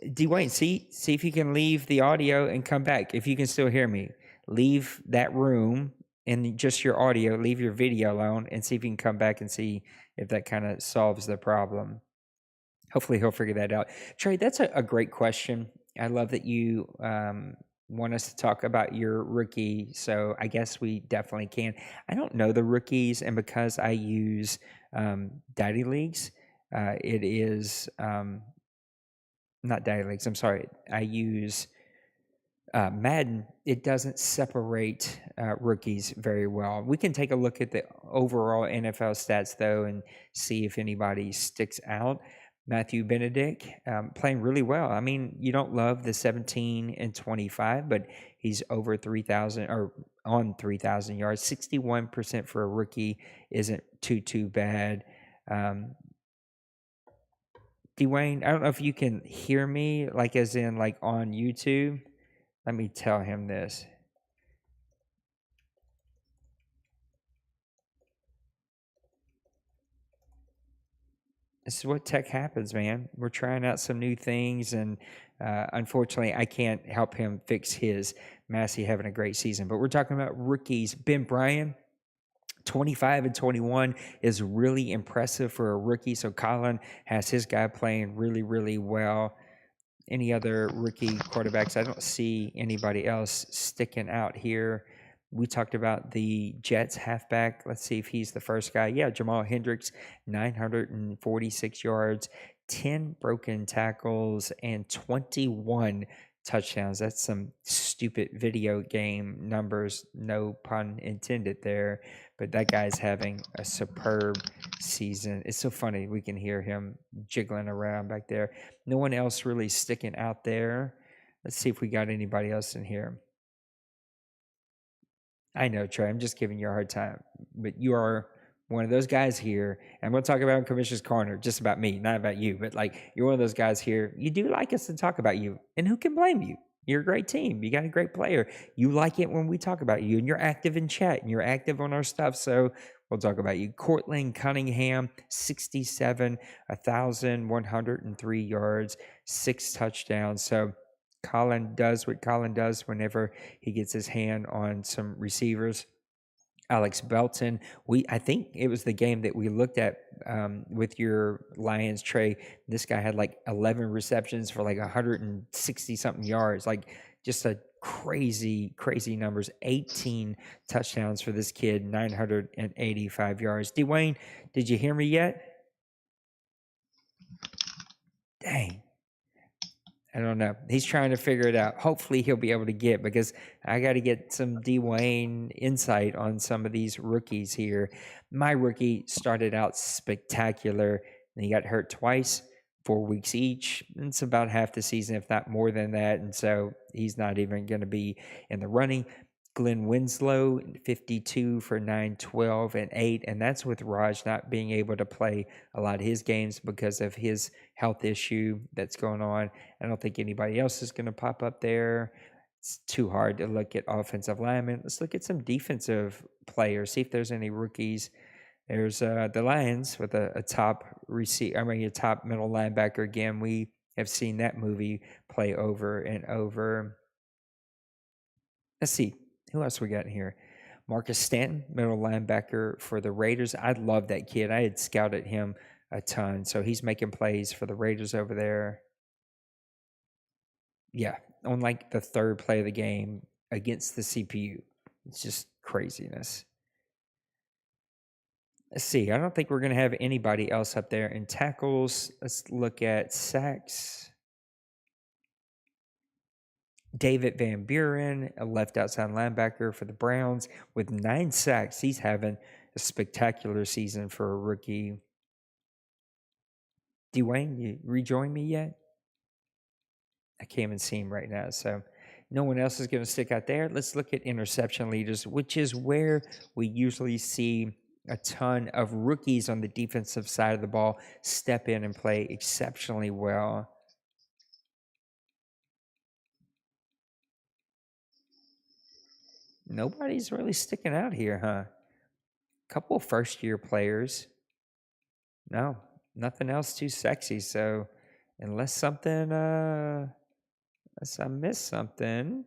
Speaker 2: Dwayne, see if you can leave the audio and come back. If you can still hear me, leave that room and just your audio. Leave your video alone, and see if you can come back and see if that kind of solves the problem. Hopefully, he'll figure that out. Trey, that's a great question. I love that you want us to talk about your rookie. So I guess we definitely can. I don't know the rookies, and because I use Daddy Leagues, it is not Daddy Leagues. I'm sorry. I use Madden. It doesn't separate rookies very well. We can take a look at the overall NFL stats though, and see if anybody sticks out. Matthew Benedict playing really well. I mean, you don't love the 17 and 25, but he's over 3,000 or on 3,000 yards. 61% for a rookie isn't too bad. Dwayne, I don't know if you can hear me, like as in like on YouTube. Let me tell him this. This is what tech happens, man. We're trying out some new things, and unfortunately, I can't help him fix his. Massey having a great season, but we're talking about rookies. Ben Bryan, 25 and 21 is really impressive for a rookie. So Colin has his guy playing really, really well. Any other rookie quarterbacks? I don't see anybody else sticking out here. We talked about the Jets halfback. Let's see if he's the first guy. Yeah, Jamal Hendricks, 946 yards, 10 broken tackles, and 21 touchdowns. That's some stupid video game numbers, no pun intended there. But that guy's having a superb season. It's so funny. We can hear him jiggling around back there. No one else really sticking out there. Let's see if we got anybody else in here. I know, Trey, I'm just giving you a hard time, but you are one of those guys here. And I'm going to talk about Commissioner's Corner, just about me, not about you, but like you're one of those guys here. You do like us to talk about you, and who can blame you? You're a great team. You got a great player. You like it when we talk about you, and you're active in chat, and you're active on our stuff. So we'll talk about you. Cortland Cunningham, 67, 1,103 yards, 6 touchdowns. So Colin does what Colin does whenever he gets his hand on some receivers. Alex Belton, I think it was the game that we looked at with your Lions, Trey. This guy had like 11 receptions for like 160 something yards, like just a crazy numbers. 18 touchdowns for this kid, 985 yards. Dwayne, did you hear me yet? Dang. I don't know. He's trying to figure it out. Hopefully he'll be able to get, because I got to get some Dwayne insight on some of these rookies here. My rookie started out spectacular, and he got hurt twice, 4 weeks each. It's about half the season, if not more than that, and so he's not even going to be in the running. Glenn Winslow, 52 for 912 and 8, and that's with Raj not being able to play a lot of his games because of his health issue that's going on. I don't think anybody else is going to pop up there. It's too hard to look at offensive linemen. Let's look at some defensive players, see if there's any rookies. There's the Lions with a top a top middle linebacker. Again, we have seen that movie play over and over. Let's see. Who else we got in here? Marcus Stanton, middle linebacker for the Raiders. I love that kid. I had scouted him a ton. So he's making plays for the Raiders over there. Yeah, on like the third play of the game against the CPU. It's just craziness. Let's see. I don't think we're going to have anybody else up there in tackles. Let's look at sacks. David Van Buren, a left outside linebacker for the Browns with 9 sacks. He's having a spectacular season for a rookie. Dwayne, you rejoin me yet? I can't even see him right now, so no one else is going to stick out there. Let's look at interception leaders, which is where we usually see a ton of rookies on the defensive side of the ball step in and play exceptionally well. Nobody's really sticking out here, huh? Couple first-year players. No, nothing else too sexy. So unless I missed something,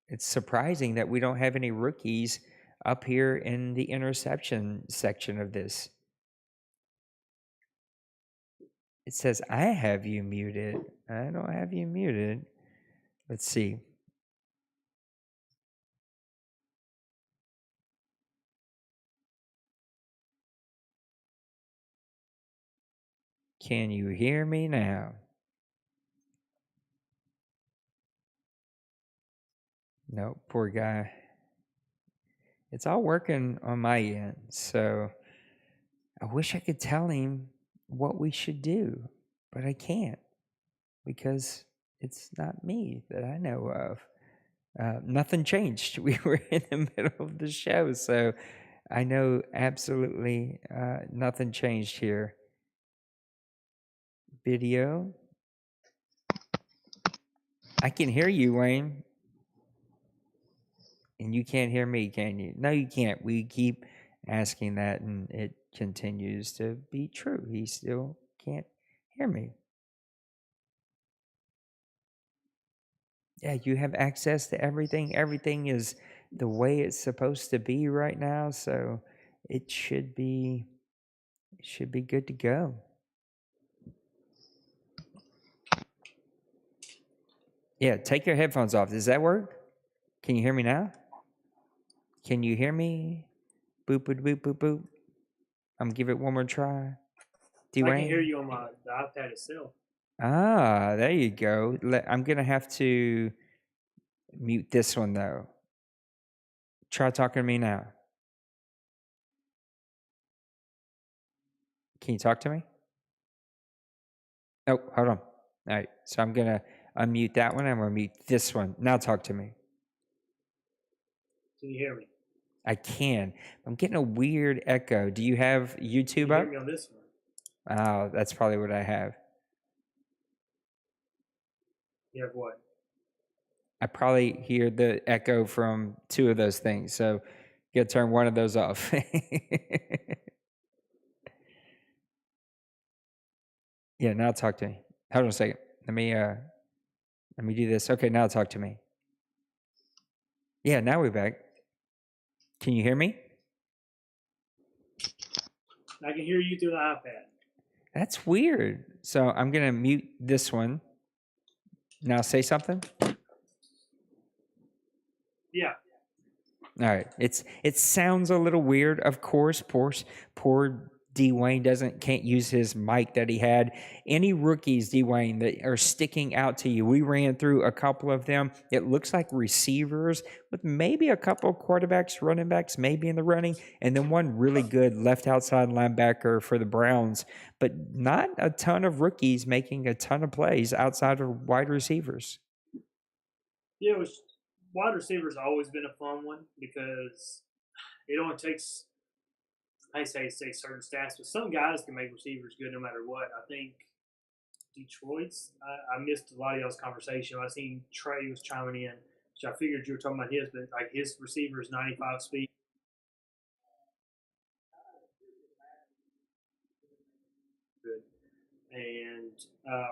Speaker 2: it's surprising that we don't have any rookies up here in the interception section of this. It says I have you muted. I don't have you muted. Let's see. Can you hear me now? No, poor guy. It's all working on my end, so I wish I could tell him what we should do, but I can't because it's not me that I know of. Nothing changed. We were in the middle of the show, so I know absolutely nothing changed here. Video. I can hear you, Wayne. And you can't hear me, can you? No, you can't. We keep asking that, and it continues to be true. He still can't hear me. Yeah, you have access to everything. Everything is the way it's supposed to be right now, so it should be good to go. Yeah, take your headphones off. Does that work? Can you hear me now? Can you hear me? Boop, boop, boop, boop, boop. I'm gonna give it one more try. Dwayne?
Speaker 3: I can hear you on the iPad itself.
Speaker 2: Ah, there you go. I'm gonna have to mute this one though. Try talking to me now. Can you talk to me? Oh, hold on. All right, so I'm gonna unmute that one. I'm gonna mute this one. Now talk to me.
Speaker 3: Can you hear me?
Speaker 2: I can. I'm getting a weird echo. Do you have YouTube
Speaker 3: You hear
Speaker 2: up?
Speaker 3: me on this one?
Speaker 2: Oh, that's probably what I have.
Speaker 3: You have what?
Speaker 2: I probably hear the echo from two of those things. So you got to turn one of those off. Yeah, now talk to me. Hold on a second. Let me do this. Okay, now talk to me. Yeah, now we're back. Can you hear me?
Speaker 3: I can hear you through the iPad.
Speaker 2: That's weird. So I'm gonna mute this one. Now say something.
Speaker 3: Yeah.
Speaker 2: All right. It sounds a little weird, of course. Poor Dwayne can't use his mic that he had. Any rookies, Dwayne, that are sticking out to you? We ran through a couple of them. It looks like receivers with maybe a couple of quarterbacks, running backs, maybe in the running, and then one really good left outside linebacker for the Browns. But not a ton of rookies making a ton of plays outside of wide receivers.
Speaker 3: Yeah, wide receivers always been a fun one because it only takes, I say certain stats, but some guys can make receivers good no matter what. I think Detroit's, I missed a lot of y'all's conversation. I seen Trey was chiming in, which I figured you were talking about his, but like his receiver is 95 speed. Good. And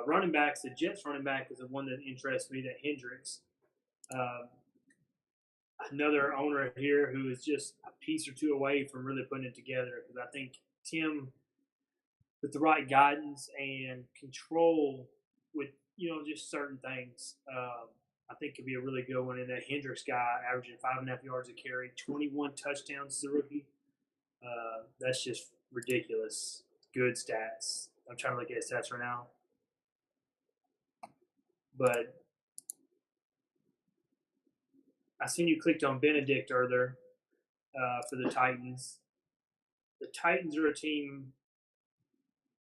Speaker 3: running backs, the Jets running back is the one that interests me, that Hendricks. Another owner here who is just a piece or two away from really putting it together, because I think Tim, with the right guidance and control with just certain things, I think could be a really good one. And that Hendricks guy averaging 5.5 yards a carry, 21 touchdowns as a rookie. That's just ridiculous. Good stats. I'm trying to look at his stats right now, but I seen you clicked on Benedict earlier for the Titans. The Titans are a team,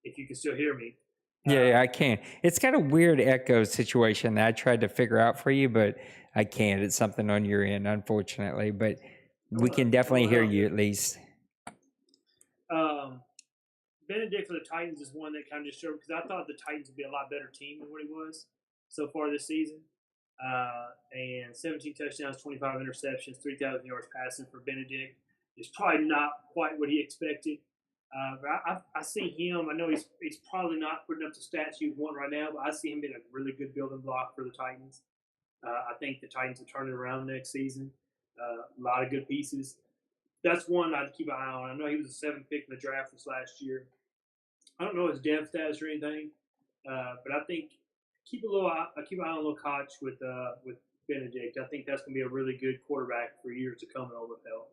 Speaker 3: if you can still hear me.
Speaker 2: Yeah, I can. It's got a weird echo situation that I tried to figure out for you, but I can't. It's something on your end, unfortunately. But we can definitely hear you at least.
Speaker 3: Benedict for the Titans is one that kind of just showed, because I thought the Titans would be a lot better team than what he was so far this season. And 17 touchdowns, 25 interceptions, 3,000 yards passing for Benedict is probably not quite what he expected. But I see him. I know he's probably not putting up the stats you want right now, but I see him being a really good building block for the Titans. I think the Titans will turn it around next season. A lot of good pieces. That's one I'd keep an eye on. I know he was a 7th pick in the draft this last year. I don't know his depth status or anything, but I think keep an eye on a little Koch with Benedict. I think that's going to be a really good quarterback for years to come in OMFL.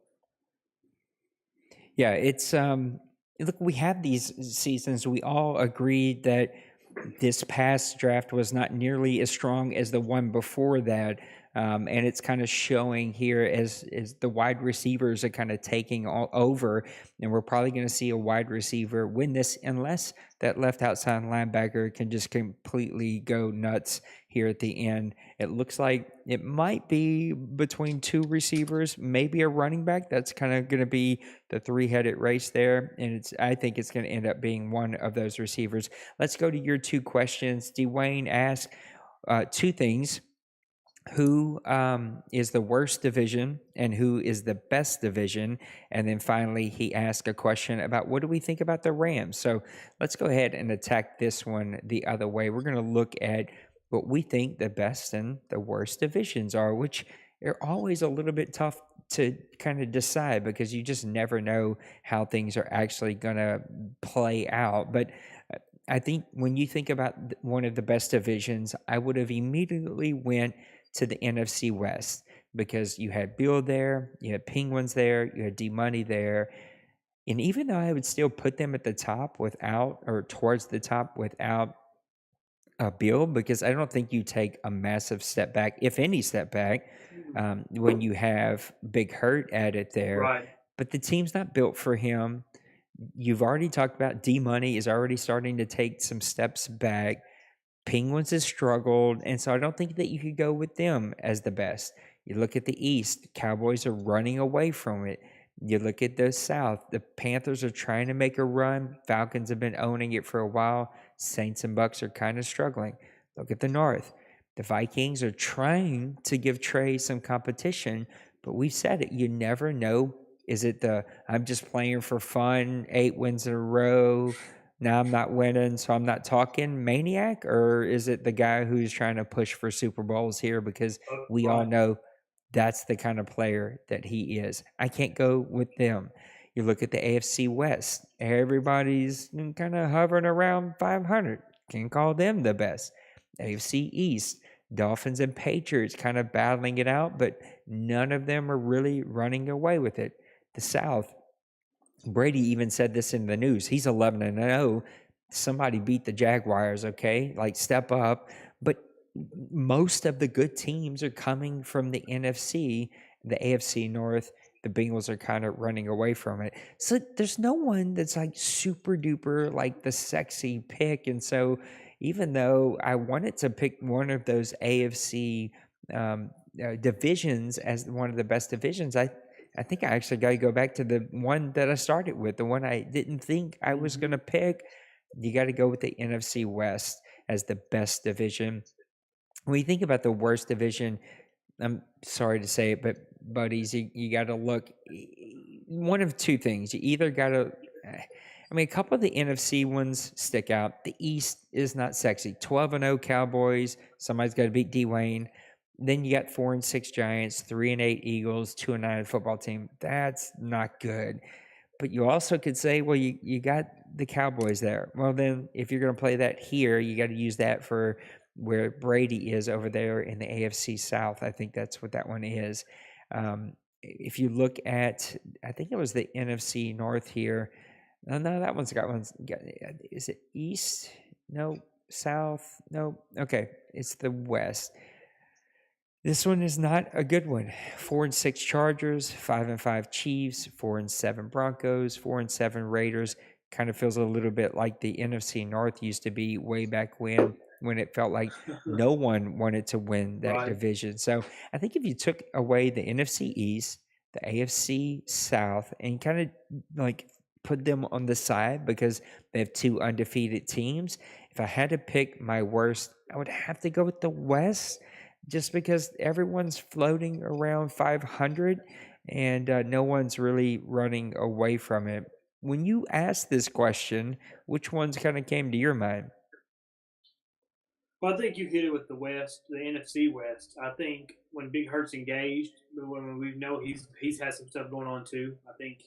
Speaker 2: Yeah, it's look, we have these seasons. We all agreed that this past draft was not nearly as strong as the one before that. And it's kind of showing here as the wide receivers are kind of taking all over, and we're probably going to see a wide receiver win this unless that left outside linebacker can just completely go nuts here at the end. It looks like it might be between two receivers, maybe a running back. That's kind of going to be the three-headed race there, and I think it's going to end up being one of those receivers. Let's go to your two questions. Dwayne asked two things. Who is the worst division and who is the best division? And then finally, he asked a question about what do we think about the Rams? So let's go ahead and attack this one the other way. We're going to look at what we think the best and the worst divisions are, which are always a little bit tough to kind of decide because you just never know how things are actually going to play out. But I think when you think about one of the best divisions, I would have immediately went to the NFC West because you had Bill there, you had Penguins there, you had D-Money there. And even though I would still put them at the top without, or towards the top without Bill, because I don't think you take a massive step back, if any step back, when you have Big Hurt added there.
Speaker 3: Right.
Speaker 2: But the team's not built for him. You've already talked about D-Money is already starting to take some steps back. Penguins has struggled, and so I don't think that you could go with them as the best. You look at the East, Cowboys are running away from it. You look at the South, the Panthers are trying to make a run. Falcons have been owning it for a while. Saints and Bucks are kind of struggling. Look at the North. The Vikings are trying to give Trey some competition, but we've said it. You never know. Is it the I'm just playing for fun, 8 wins in a row, now I'm not winning, so I'm not talking maniac? Or is it the guy who's trying to push for Super Bowls here? Because we all know that's the kind of player that he is. I can't go with them. You look at the AFC West, everybody's kind of hovering around 500. Can't call them the best. AFC East, Dolphins and Patriots kind of battling it out, but none of them are really running away with it. The South, Brady even said this in the news. He's 11-0. Somebody beat the Jaguars, okay? Like, step up. But most of the good teams are coming from the NFC, the AFC North. The Bengals are kind of running away from it. So there's no one that's like super duper like the sexy pick. And so even though I wanted to pick one of those AFC divisions as one of the best divisions, I think I actually got to go back to the one that I started with, the one I didn't think I was going to pick. You got to go with the NFC West as the best division. When you think about the worst division, I'm sorry to say it, but buddies, you got to look one of two things. You either got to, a couple of the NFC ones stick out. The East is not sexy. 12-0 Cowboys. Somebody's got to beat Dwayne. Then you got 4-6 Giants, 3-8 Eagles, 2-9 football team. That's not good. But you also could say, well, you got the Cowboys there. Well, then if you're going to play that here, you got to use that for where Brady is over there in the AFC South. I think that's what that one is. If you look at, I think it was the NFC North here. No, that one's got one. Is it East? No. South? No. Okay. It's the West. This one is not a good one. 4-6 Chargers, 5-5 Chiefs, 4-7 Broncos, 4-7 Raiders. Kind of feels a little bit like the NFC North used to be way back when it felt like no one wanted to win that division. So I think if you took away the NFC East, the AFC South, and kind of like put them on the side because they have 2 undefeated teams, if I had to pick my worst, I would have to go with the West. Just because everyone's floating around 500 and no one's really running away from it. When you asked this question, which ones kind of came to your mind?
Speaker 3: Well, I think you hit it with the West, the NFC West. I think when Big Hurt's engaged, when we know he's had some stuff going on too. I think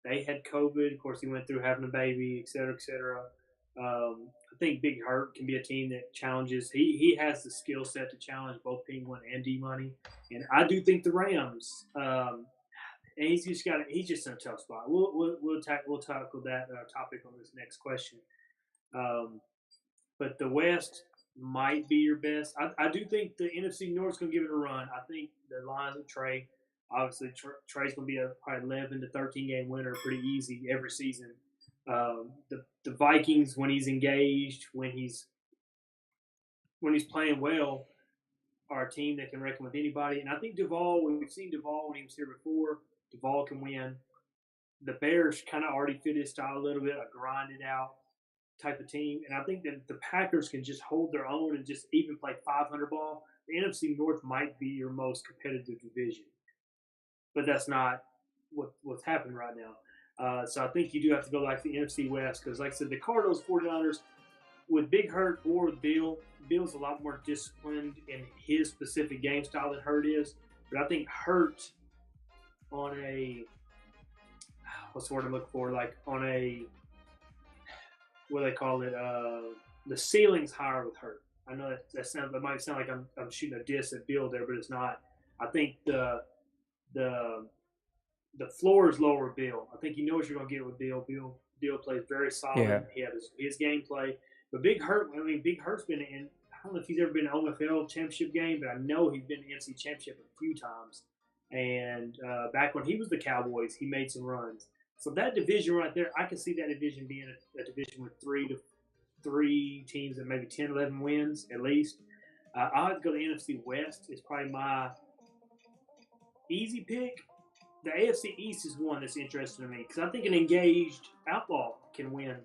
Speaker 3: they had COVID. Of course, he went through having a baby, et cetera, et cetera. I think Big Hurt can be a team that challenges. He has the skill set to challenge both Penguin and D Money, and I do think the Rams. And he's just in a tough spot. We'll tackle that topic on this next question. But the West might be your best. I do think the NFC North's going to give it a run. I think the Lions with Trey. Obviously, Trey's going to be a probably 11 to 13 game winner pretty easy every season. The Vikings, when he's engaged, when he's playing well, are a team that can reckon with anybody. And I think Duvall, we've seen Duvall when he was here before. Duvall can win. The Bears kind of already fit his style a little bit, a grinded out type of team. And I think that the Packers can just hold their own and just even play 500 ball. The NFC North might be your most competitive division, but that's not what's happening right now. So I think you do have to go like the NFC West because, like I said, the Cardinals, 49ers, with Big Hurt or with Bill's a lot more disciplined in his specific game style than Hurt is. But I think Hurt on a – what's the word I'm looking for? Like on a – what do they call it? The ceiling's higher with Hurt. I know that might sound like I'm shooting a diss at Bill there, but it's not. I think the floor is lower with Bill. I think you know what you're going to get with Bill. Bill plays very solid. Yeah. He has his game play. But Big Hurt's been in – I don't know if he's ever been in an OMFL championship game, but I know he's been in the NFC championship a few times. And back when he was the Cowboys, he made some runs. So that division right there, I can see that division being a division with 3 teams and maybe 10, 11 wins at least. I'll have to go to the NFC West. It's probably my
Speaker 5: easy pick, the AFC East is one that's interesting to me because I think an engaged Outlaw can win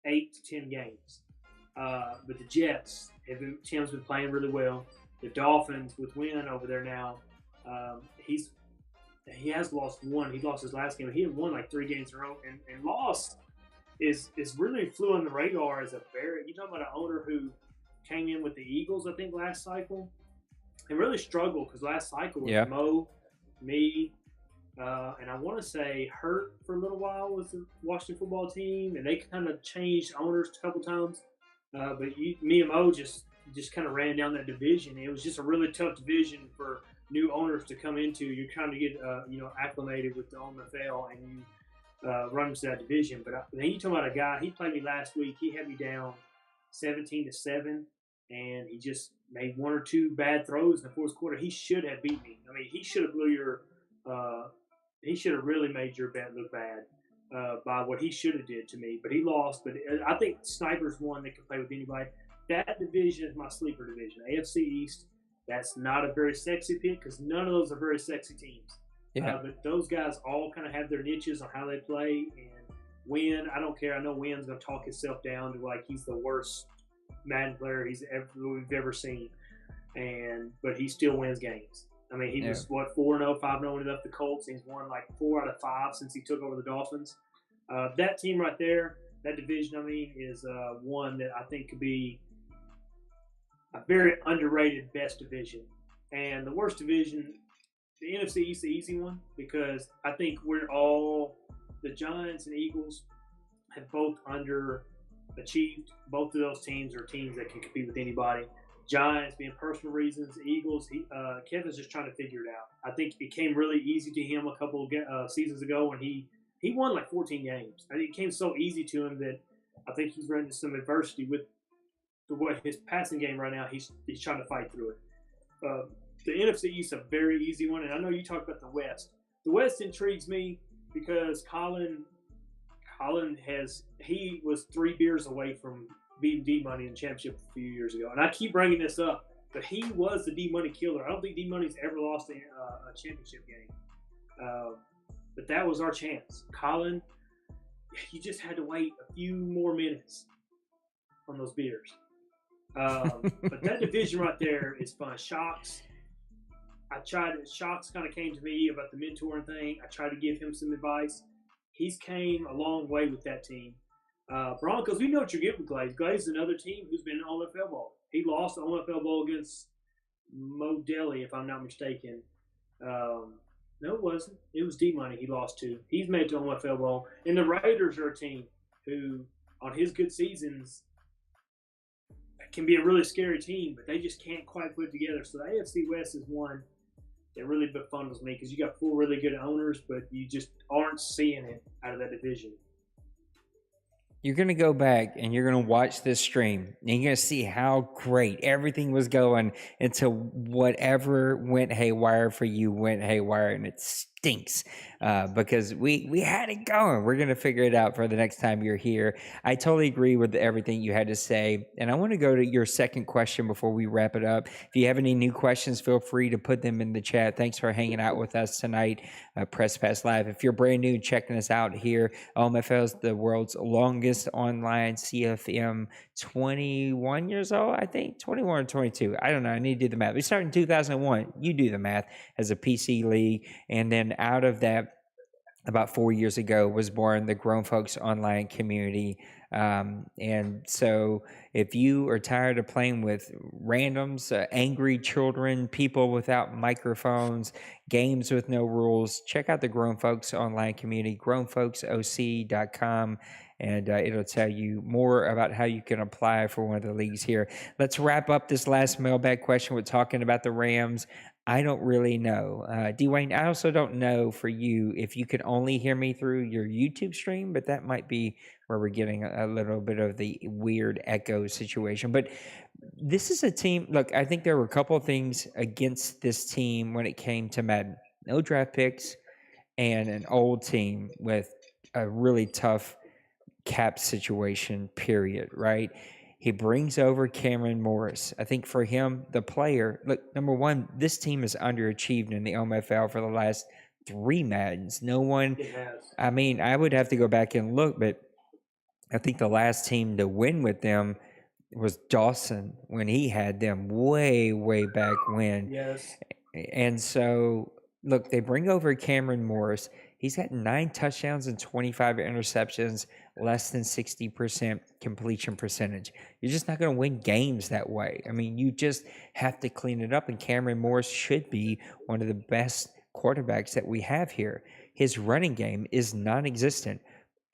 Speaker 5: 8 to 10 games. But the Jets, Tim's been playing really well. The Dolphins with Wynn over there now, he has lost one. He lost his last game. He had won like 3 games in a row, and lost is really flew on the radar as a very. You talking about an owner who came in with the Eagles, I think, last cycle, and really struggled because last cycle was Mo, me, and I want to say Hurt for a little while with the Washington football team, and they kind of changed owners a couple times. But me and Mo just kind of ran down that division. It was just a really tough division for new owners to come into. You're trying to get acclimated with the OMFL, and you run into that division. But then you talking about a guy. He played me last week. He had me down 17-7, and he just made 1 or 2 bad throws in the fourth quarter. He should have beat me. I mean, he should have blew your. He should have really made your bet look bad by what he should have did to me. But he lost. But I think Sniper's one that can play with anybody. That division is my sleeper division. AFC East. That's not a very sexy pick because none of those are very sexy teams. Yeah. But those guys all kind of have their niches on how they play. And Wynn, I don't care. I know Wynn's going to talk himself down to like he's the worst Madden player we've ever seen. But he still wins games. I mean, he was, 4-0, 5-0 when he left the Colts. He's won like 4 out of 5 since he took over the Dolphins. That team right there, that division, I mean, is one that I think could be a very underrated best division. And the worst division, the NFC East, the easy one, because I think the Giants and Eagles have both underachieved. Both of those teams are teams that can compete with anybody. Giants being personal reasons, Eagles, Kevin's just trying to figure it out. I think it came really easy to him a couple of seasons ago when he won like 14 games. I think it came so easy to him that I think he's run into some adversity with his passing game right now. He's trying to fight through it. The NFC East is a very easy one, and I know you talked about the West. The West intrigues me because Colin was 3 beers away from beating D-Money in the championship a few years ago. And I keep bringing this up, but he was the D-Money killer. I don't think D-Money's ever lost a championship game. But that was our chance. Colin, you just had to wait a few more minutes on those beers. But that division right there is fun. Shocks kind of came to me about the mentoring thing. I tried to give him some advice. He's came a long way with that team. Broncos, we know what you're getting with Glaze. Glaze is another team who's been in OMFL Bowl. He lost the OMFL Bowl against Mo Deli, if I'm not mistaken. No, it wasn't. It was D-Money he lost to. He's made the OMFL Bowl. And the Raiders are a team who, on his good seasons, can be a really scary team, but they just can't quite put it together. So the AFC West is one that really befuddles me because you got 4 really good owners, but you just aren't seeing it out of that division.
Speaker 2: You're going to go back and you're going to watch this stream and you're going to see how great everything was going until whatever went haywire for you went haywire, and it stinks because we had it going. We're going to figure it out for the next time you're here. I totally agree with everything you had to say. And I want to go to your second question before we wrap it up. If you have any new questions, feel free to put them in the chat. Thanks for hanging out with us tonight, Press Pass Live. If you're brand new checking us out here, OMFL is the world's longest online CFM, 21 years old, I think, 21 or 22. I don't know. I need to do the math. We started in 2001. You do the math, as a PC league. And then out of that, about 4 years ago, was born the Grown Folks Online community. And so if you are tired of playing with randoms, angry children, people without microphones, games with no rules, check out the Grown Folks Online community, grownfolksoc.com. And it'll tell you more about how you can apply for one of the leagues here. Let's wrap up this last mailbag question with talking about the Rams. I don't really know. Dwayne, I also don't know for you if you can only hear me through your YouTube stream, but that might be where we're getting a little bit of the weird echo situation. But this is a team, look, I think there were a couple of things against this team when it came to Madden. No draft picks and an old team with a really tough cap situation, period, right? He brings over Cameron Morris. I think for him, the player, look, number one, this team has underachieved in the OMFL for the last 3 Maddens. No one,
Speaker 5: It has.
Speaker 2: I mean, I would have to go back and look, but I think the last team to win with them was Dawson when he had them way, way back when.
Speaker 5: Yes.
Speaker 2: And so, look, they bring over Cameron Morris. He's got 9 touchdowns and 25 interceptions, less than 60% completion percentage. You're just not going to win games that way. I mean, you just have to clean it up, and Cameron Morris should be one of the best quarterbacks that we have here. His running game is non-existent.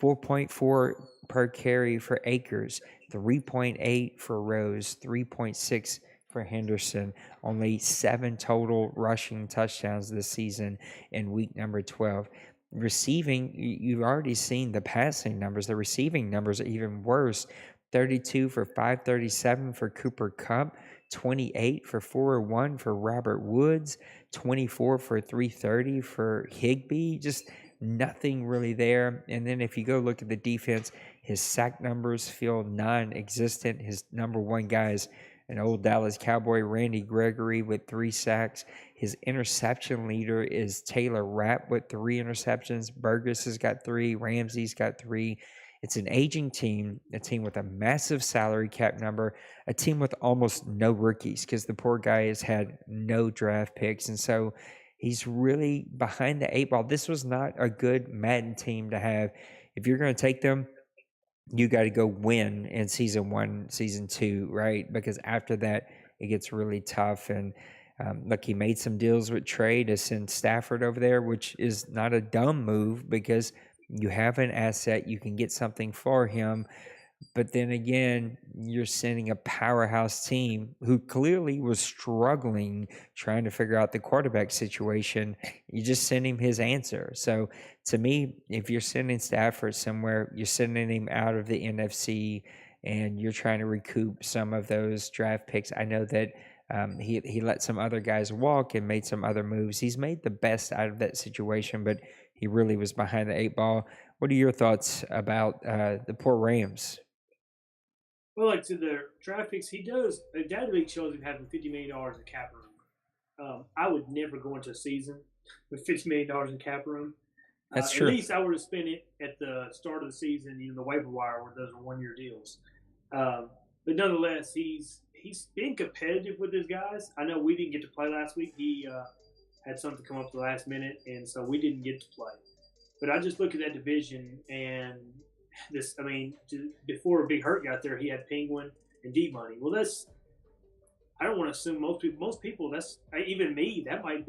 Speaker 2: 4.4 per carry for Akers, 3.8 for Rose, 3.6 for Henderson. Only 7 total rushing touchdowns this season in week number 12. Receiving, you've already seen the passing numbers. The receiving numbers are even worse. 32 for 537 for Cooper Kupp, 28 for 401 for Robert Woods, 24 for 330 for Higbee. Just nothing really there. And then if you go look at the defense, his sack numbers feel non-existent. His number one guy is an old Dallas Cowboy, Randy Gregory, with 3 sacks. His interception leader is Taylor Rapp with 3 interceptions. Burgess has got 3. Ramsey's got 3. It's an aging team, a team with a massive salary cap number, a team with almost no rookies because the poor guy has had no draft picks. And so he's really behind the 8 ball. This was not a good Madden team to have. If you're going to take them, you got to go win in season 1, season 2, right? Because after that, it gets really tough. And look, he made some deals with Trey to send Stafford over there, which is not a dumb move because you have an asset, you can get something for him. But then again, you're sending a powerhouse team who clearly was struggling trying to figure out the quarterback situation. You just send him his answer. So to me, if you're sending Stafford somewhere, you're sending him out of the NFC and you're trying to recoup some of those draft picks. I know that he let some other guys walk and made some other moves. He's made the best out of that situation, but he really was behind the 8 ball. What are your thoughts about the poor Rams?
Speaker 5: Well, like to their draft picks, he does. The data league shows him having $50 million in cap room. I would never go into a season with $50 million in cap room.
Speaker 2: That's true.
Speaker 5: At least I would have spent it at the start of the season, the waiver wire, where those are 1-year deals. But nonetheless, he's been competitive with his guys. I know we didn't get to play last week. He had something come up the last minute, and so we didn't get to play. But I just look at that division and this. I mean, before Big Hurt got there, he had Penguin and D Money. Well, I don't want to assume most people. That's even me. That might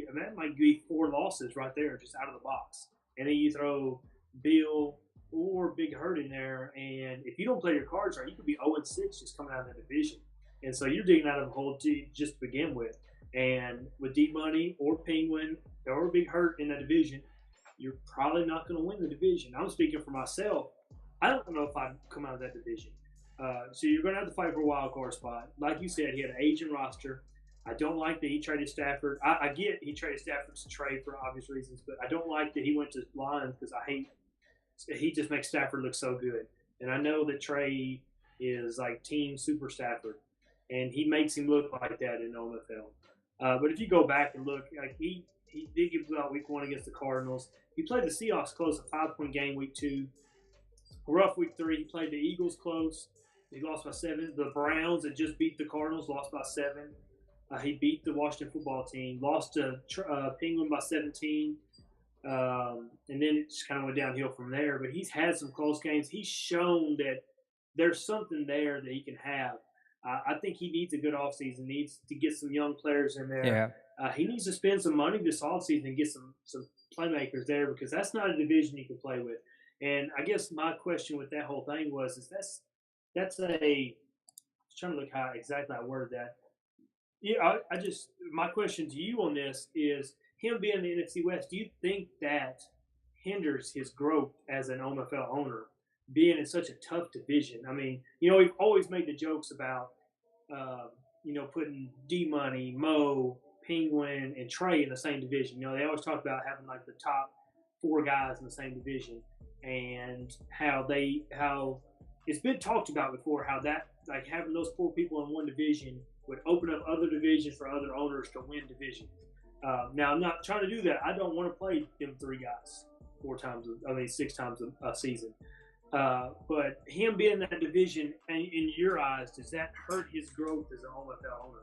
Speaker 5: be 4 losses right there, just out of the box. And then you throw Bill or Big Hurt in there, and if you don't play your cards right, you could be 0-6 just coming out of that division. And so you're digging out of a hole just to begin with. And with D Money or Penguin or Big Hurt in that division, you're probably not going to win the division. I'm speaking for myself. I don't know if I'd come out of that division. So you're going to have to fight for a wild card spot. Like you said, he had an aging roster. I don't like that he traded Stafford. I get he traded Stafford to Trey for obvious reasons, but I don't like that he went to Lions because he just makes Stafford look so good. And I know that Trey is like team super Stafford, and he makes him look like that in OMFL. But if you go back and look, like he did give out week 1 against the Cardinals. He played the Seahawks close, a 5-point game week 2. Rough week 3. He played the Eagles close. He lost by 7. The Browns that just beat the Cardinals lost by 7. He beat the Washington football team. Lost to Penguin by 17. And then it just kind of went downhill from there. But he's had some close games. He's shown that there's something there that he can have. I think he needs a good offseason. Needs to get some young players in there.
Speaker 2: Yeah.
Speaker 5: He needs to spend some money this offseason and get some playmakers there because that's not a division you can play with. And I guess my question with that whole thing was that's a – I was trying to look how exactly I worded that. Yeah, my question to you on this is him being the NFC West, do you think that hinders his growth as an OMFL owner, being in such a tough division? I mean, we've always made the jokes about, putting D-Money, Mo, Penguin, and Trey in the same division. They always talk about having like the top 4 guys in the same division and how it's been talked about before, how that like having those 4 people in one division would open up other divisions for other owners to win division. Now, I'm not trying to do that. I don't want to play them 3 guys 6 times a season. But him being in that division, in your eyes, does that hurt his growth as an OMFL owner?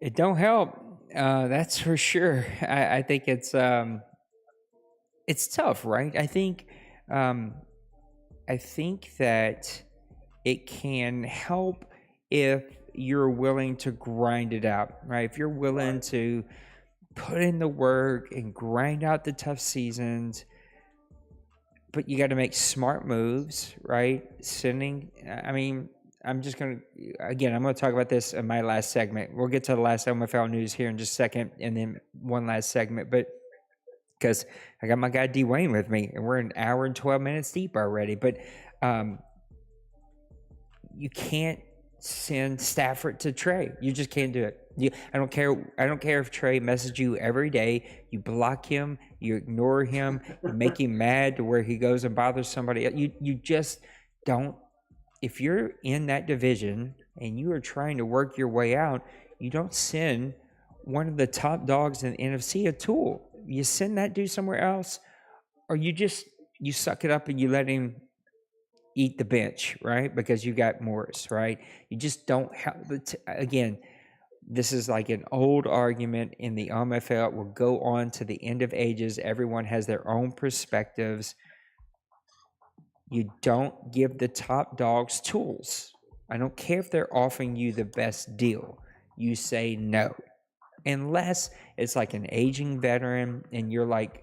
Speaker 2: It don't help. That's for sure. I think it's tough, right? I think that it can help if you're willing to grind it out, right? If you're willing to put in the work and grind out the tough seasons, but you got to make smart moves, right? I'm going to talk about this in my last segment. We'll get to the last OMFL news here in just a second, and then one last segment, but because I got my guy Dwayne with me, and we're an hour and 12 minutes deep already, but you can't send Stafford to Trey. You just can't do it. I don't care if Trey messages you every day. You block him, you ignore him, you make him mad to where he goes and bothers somebody else. You just don't. If you're in that division and you are trying to work your way out, you don't send one of the top dogs in the NFC a tool. You send that dude somewhere else, or you suck it up and you let him eat the bench, right? Because you got Morris, right? You just don't have again, this is like an old argument in the OMFL. It will go on to the end of ages. Everyone has their own perspectives. You don't give the top dogs tools. I don't care if they're offering you the best deal. You say no. Unless it's like an aging veteran and you're like,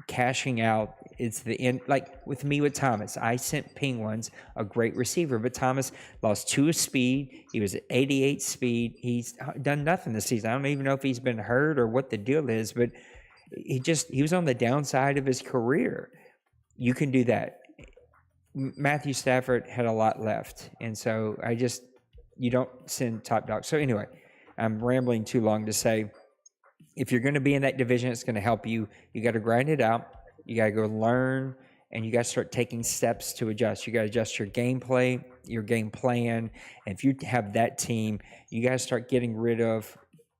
Speaker 2: cashing out. It's the end. Like with me with Thomas, I sent Penguins a great receiver, but Thomas lost 2 speed. He was at 88 speed. He's done nothing this season. I don't even know if he's been hurt or what the deal is, but he was on the downside of his career. You can do that. Matthew Stafford had a lot left, and so you don't send top dogs. So anyway, I'm rambling too long to say, if you're going to be in that division, it's going to help you. You got to grind it out. You got to go learn, and you got to start taking steps to adjust. You got to adjust your gameplay, your game plan. And if you have that team, you got to start getting rid of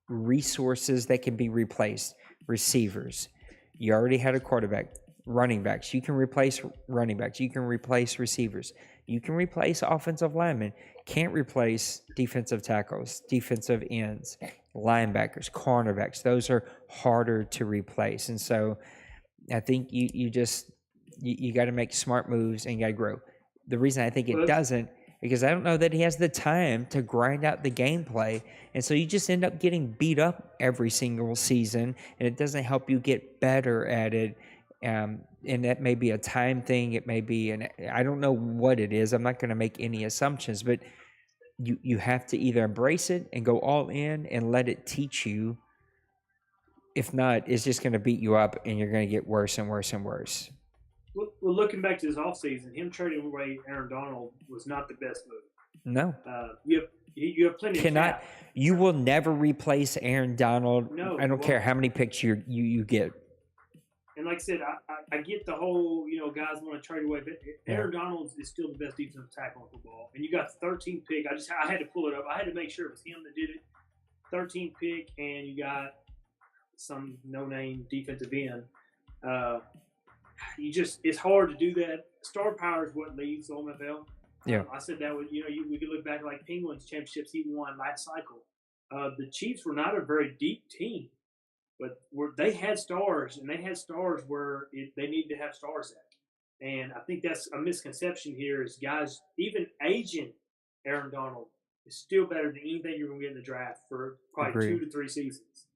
Speaker 2: resources that can be replaced. Receivers. You already had a quarterback. Running backs. You can replace running backs. You can replace receivers. You can replace offensive linemen. Can't replace defensive tackles, defensive ends, linebackers, cornerbacks. Those are harder to replace. And so I think you got to make smart moves and you got to grow. The reason I think it doesn't, because I don't know that he has the time to grind out the gameplay. And so you just end up getting beat up every single season, and it doesn't help you get better at it. And that may be a time thing. It may be I don't know what it is. I'm not going to make any assumptions, but you have to either embrace it and go all in and let it teach you. If not, it's just going to beat you up and you're going to get worse and worse and worse.
Speaker 5: Well, looking back to this offseason, him trading away Aaron Donald was not the best move.
Speaker 2: No.
Speaker 5: You have plenty of cap.
Speaker 2: You will never replace Aaron Donald.
Speaker 5: No.
Speaker 2: I don't care how many picks you get.
Speaker 5: And like I said, I get the whole, guys want to trade away, but Aaron Donald is still the best defensive tackle in football. And you got 13th pick. I had to pull it up. I had to make sure it was him that did it. 13th pick, and you got some no-name defensive end. It's hard to do that. Star power is what leads the OMFL.
Speaker 2: Yeah.
Speaker 5: I said that we could look back like Penguins championships he won last cycle. The Chiefs were not a very deep team. But they had stars, and they had stars where they needed to have stars at. And I think that's a misconception here is guys, even aging Aaron Donald is still better than anything you're going to get in the draft for probably 2 to 3 seasons.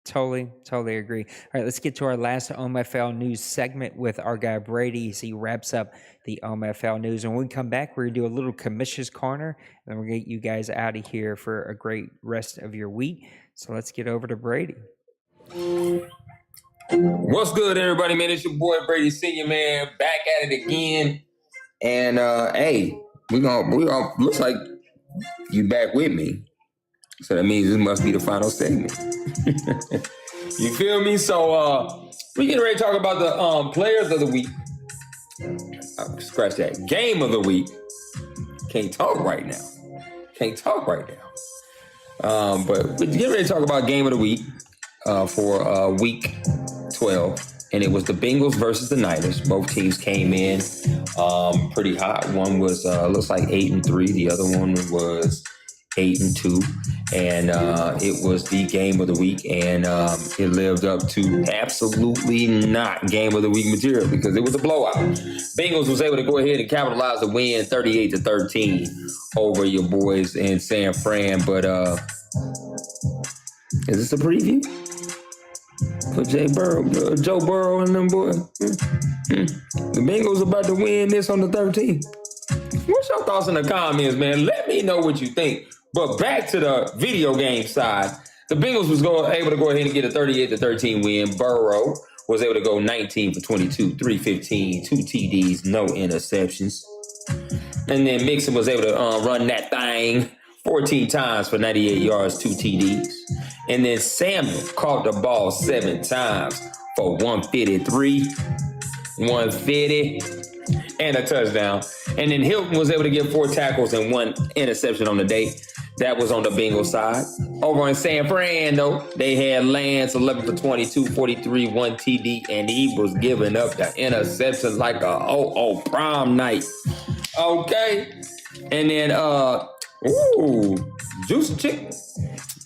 Speaker 2: Totally agree. All right, let's get to our last OMFL news segment with our guy Brady as he wraps up the OMFL news. And when we come back, we're going to do a little commishes corner, and then we're going to get you guys out of here for a great rest of your week. So let's get over to Brady.
Speaker 4: What's good, everybody, man? It's your boy Brady Senior, man, back at it again. And hey, we gonna looks like you back with me. So that means this must be the final segment. You feel me? So we getting ready to talk about the players of the week. Scratch that. Game of the week. Can't talk right now. But we're getting ready to talk about game of the week for week 12. And it was the Bengals versus the Niners. Both teams came in pretty hot. One was looks like 8-3. The other one was 8-2. And it was the game of the week. And it lived up to absolutely not game of the week material because it was a blowout. Bengals was able to go ahead and capitalize the win 38-13 over your boys in San Fran. But is this a preview? For Joe Burrow and them boys. The Bengals about to win this on the 13th. What's your thoughts in the comments, man? Let me know what you think. But back to the video game side, the Bengals was able to go ahead and get a 38-13 win. Burrow was able to go 19 for 22, 315, 2 TDs, no interceptions. And then Mixon was able to run that thing 14 times for 98 yards, 2 TDs. And then Samuel caught the ball 7 times for 153, 150, and a touchdown. And then Hilton was able to get 4 tackles and 1 interception on the day. That was on the Bengals side. Over in San Fran, though, they had Lance 11 for 22, 43, 1 TD, and he was giving up the interception like a prom night. Okay. And then, Juice Chick.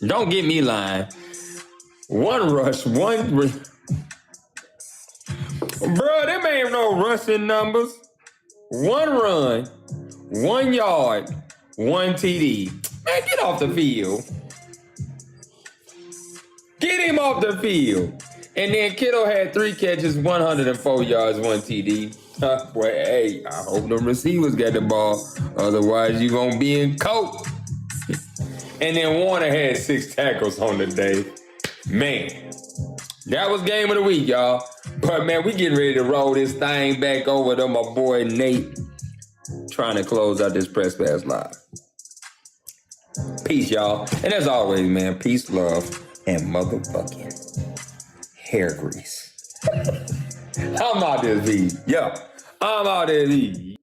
Speaker 4: Don't get me lying. 1 rush, 1... Bro, them ain't no rushing numbers. 1 run, 1 yard, 1 TD. Man, get off the field. Get him off the field. And then Kittle had 3 catches, 104 yards, 1 TD. Well, hey, I hope the receivers got the ball. Otherwise, you're going to be in coke. And then Warner had 6 tackles on the day. Man, that was game of the week, y'all. But, man, we getting ready to roll this thing back over to my boy Nate. Trying to close out this Press Pass Live. Peace, y'all. And as always, man, peace, love, and motherfucking hair grease. I'm out this V. Yo, I'm out this V.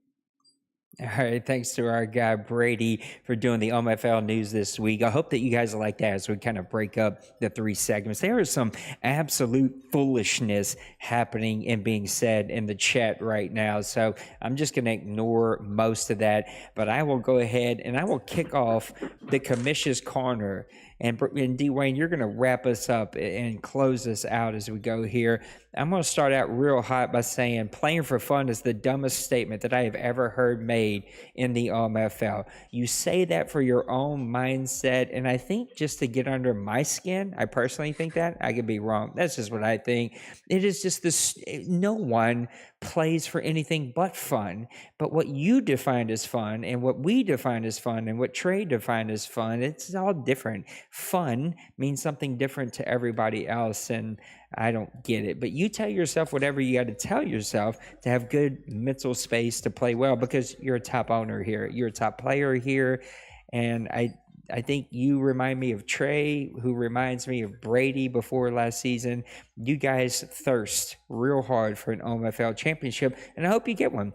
Speaker 2: All right, thanks to our guy Brady for doing the OMFL news this week. I hope that you guys like that as we kind of break up the 3 segments. There is some absolute foolishness happening and being said in the chat right now, so I'm just going to ignore most of that. But I will go ahead and I will kick off the commishes corner. And D-Wayne, you're going to wrap us up and close us out as we go here. I'm going to start out real hot by saying playing for fun is the dumbest statement that I have ever heard made in the OMFL. You say that for your own mindset, and I think just to get under my skin, I personally think that. I could be wrong. That's just what I think. It is just this, no one plays for anything but fun. But what you defined as fun and what we defined as fun and what Trey defined as fun, it's all different. Fun means something different to everybody else, and I don't get it. But you tell yourself whatever you got to tell yourself to have good mental space to play well, because you're a top owner here. You're a top player here, and I think you remind me of Trey, who reminds me of Brady before last season. You guys thirst real hard for an OMFL championship, and I hope you get one.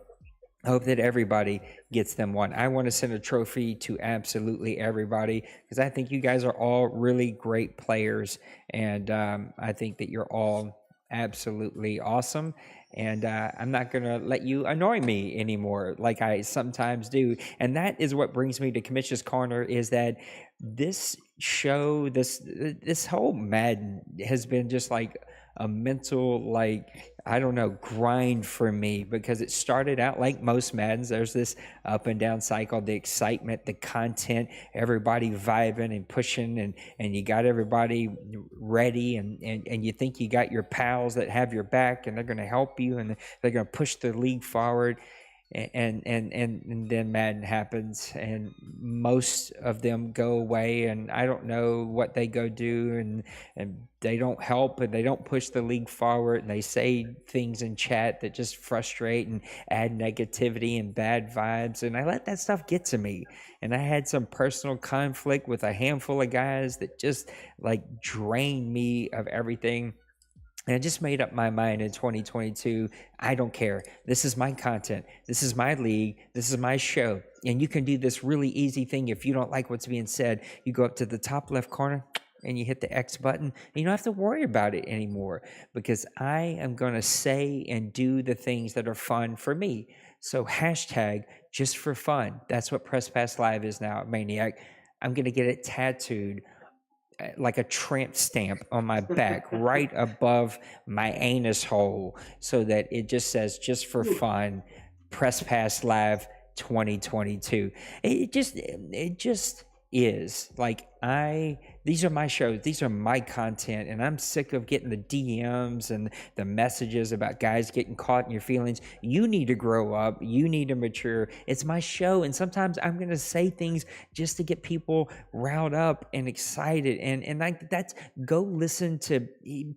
Speaker 2: I hope that everybody gets them one. I want to send a trophy to absolutely everybody because I think you guys are all really great players, and I think that you're all absolutely awesome. And I'm not going to let you annoy me anymore like I sometimes do. And that is what brings me to Commission's Corner, is that this show, this whole Madden has been just like a mental, like, I don't know, grind for me, because it started out like most Maddens. There's this up and down cycle, the excitement, the content, everybody vibing and pushing, and you got everybody ready, and you think you got your pals that have your back and they're going to help you and they're going to push the league forward. And then Madden happens, and most of them go away, and I don't know what they go do, and they don't help, and they don't push the league forward, and they say things in chat that just frustrate and add negativity and bad vibes, and I let that stuff get to me. And I had some personal conflict with a handful of guys that just like drained me of everything. And I just made up my mind in 2022. I don't care. This is my content. This is my league. This is my show. And you can do this really easy thing. If you don't like what's being said, you go up to the top left corner and you hit the X button. And you don't have to worry about it anymore, because I am going to say and do the things that are fun for me. So hashtag just for fun. That's what Press Pass Live is now, Maniac. I'm going to get it tattooed like a tramp stamp on my back right above my anus hole, so that it just says just for fun, Press Pass Live 2022. It just is like, these are my shows, these are my content, and I'm sick of getting the DMs and the messages about guys getting caught in your feelings. You need to grow up, you need to mature. It's my show, and sometimes I'm going to say things just to get people riled up and excited, and like, that's, go listen to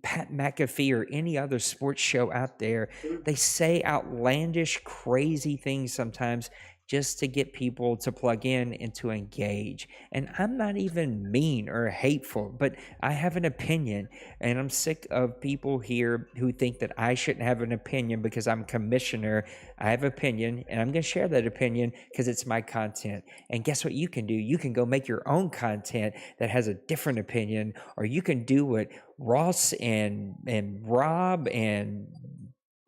Speaker 2: Pat McAfee or any other sports show out there. They say outlandish, crazy things sometimes just to get people to plug in and to engage. And I'm not even mean or hateful, but I have an opinion, and I'm sick of people here who think that I shouldn't have an opinion because I'm commissioner. I have opinion, and I'm going to share that opinion because it's my content. And guess what you can do? You can go make your own content that has a different opinion, or you can do what Ross and Rob and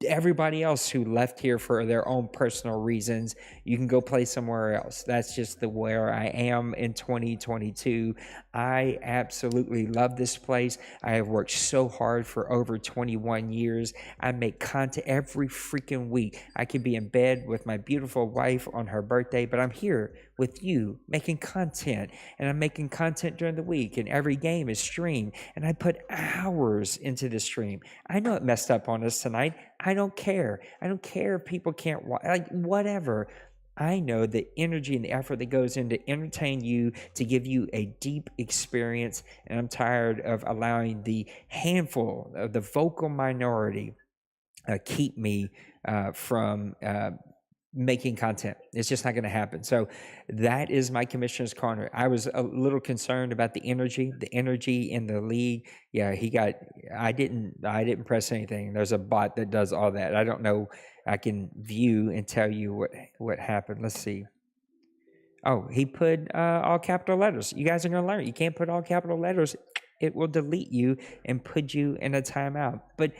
Speaker 2: everybody else who left here for their own personal reasons. You can go play somewhere else. That's just where I am in 2022. I absolutely love this place. I have worked so hard for over 21 years. I make content every freaking week. I could be in bed with my beautiful wife on her birthday, but I'm here with you making content, and I'm making content during the week, and every game is streamed, and I put hours into the stream. I know it messed up on us tonight. I don't care. I don't care if people can't watch, like, whatever. I know the energy and the effort that goes into entertain you, to give you a deep experience, and I'm tired of allowing the handful of the vocal minority keep me from making content. It's just not going to happen. So that is my commissioner's corner. I was a little concerned about the energy in the league. Yeah, I didn't press anything. There's a bot that does all that. I don't know. I can view and tell you what happened. Let's see. Oh, he put all capital letters. You guys are going to learn. You can't put all capital letters. It will delete you and put you in a timeout. But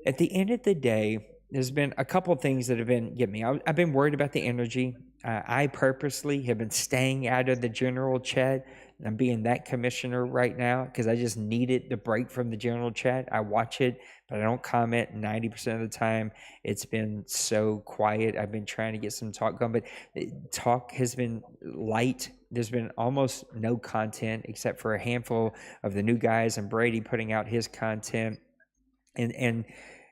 Speaker 2: at the end of the day, there's been a couple things that have been getting me. I've been worried about the energy. I purposely have been staying out of the general chat. I'm being that commissioner right now because I just needed the break from the general chat. I watch it, but I don't comment 90% of the time. It's been so quiet. I've been trying to get some talk going, but talk has been light. There's been almost no content except for a handful of the new guys and Brady putting out his content.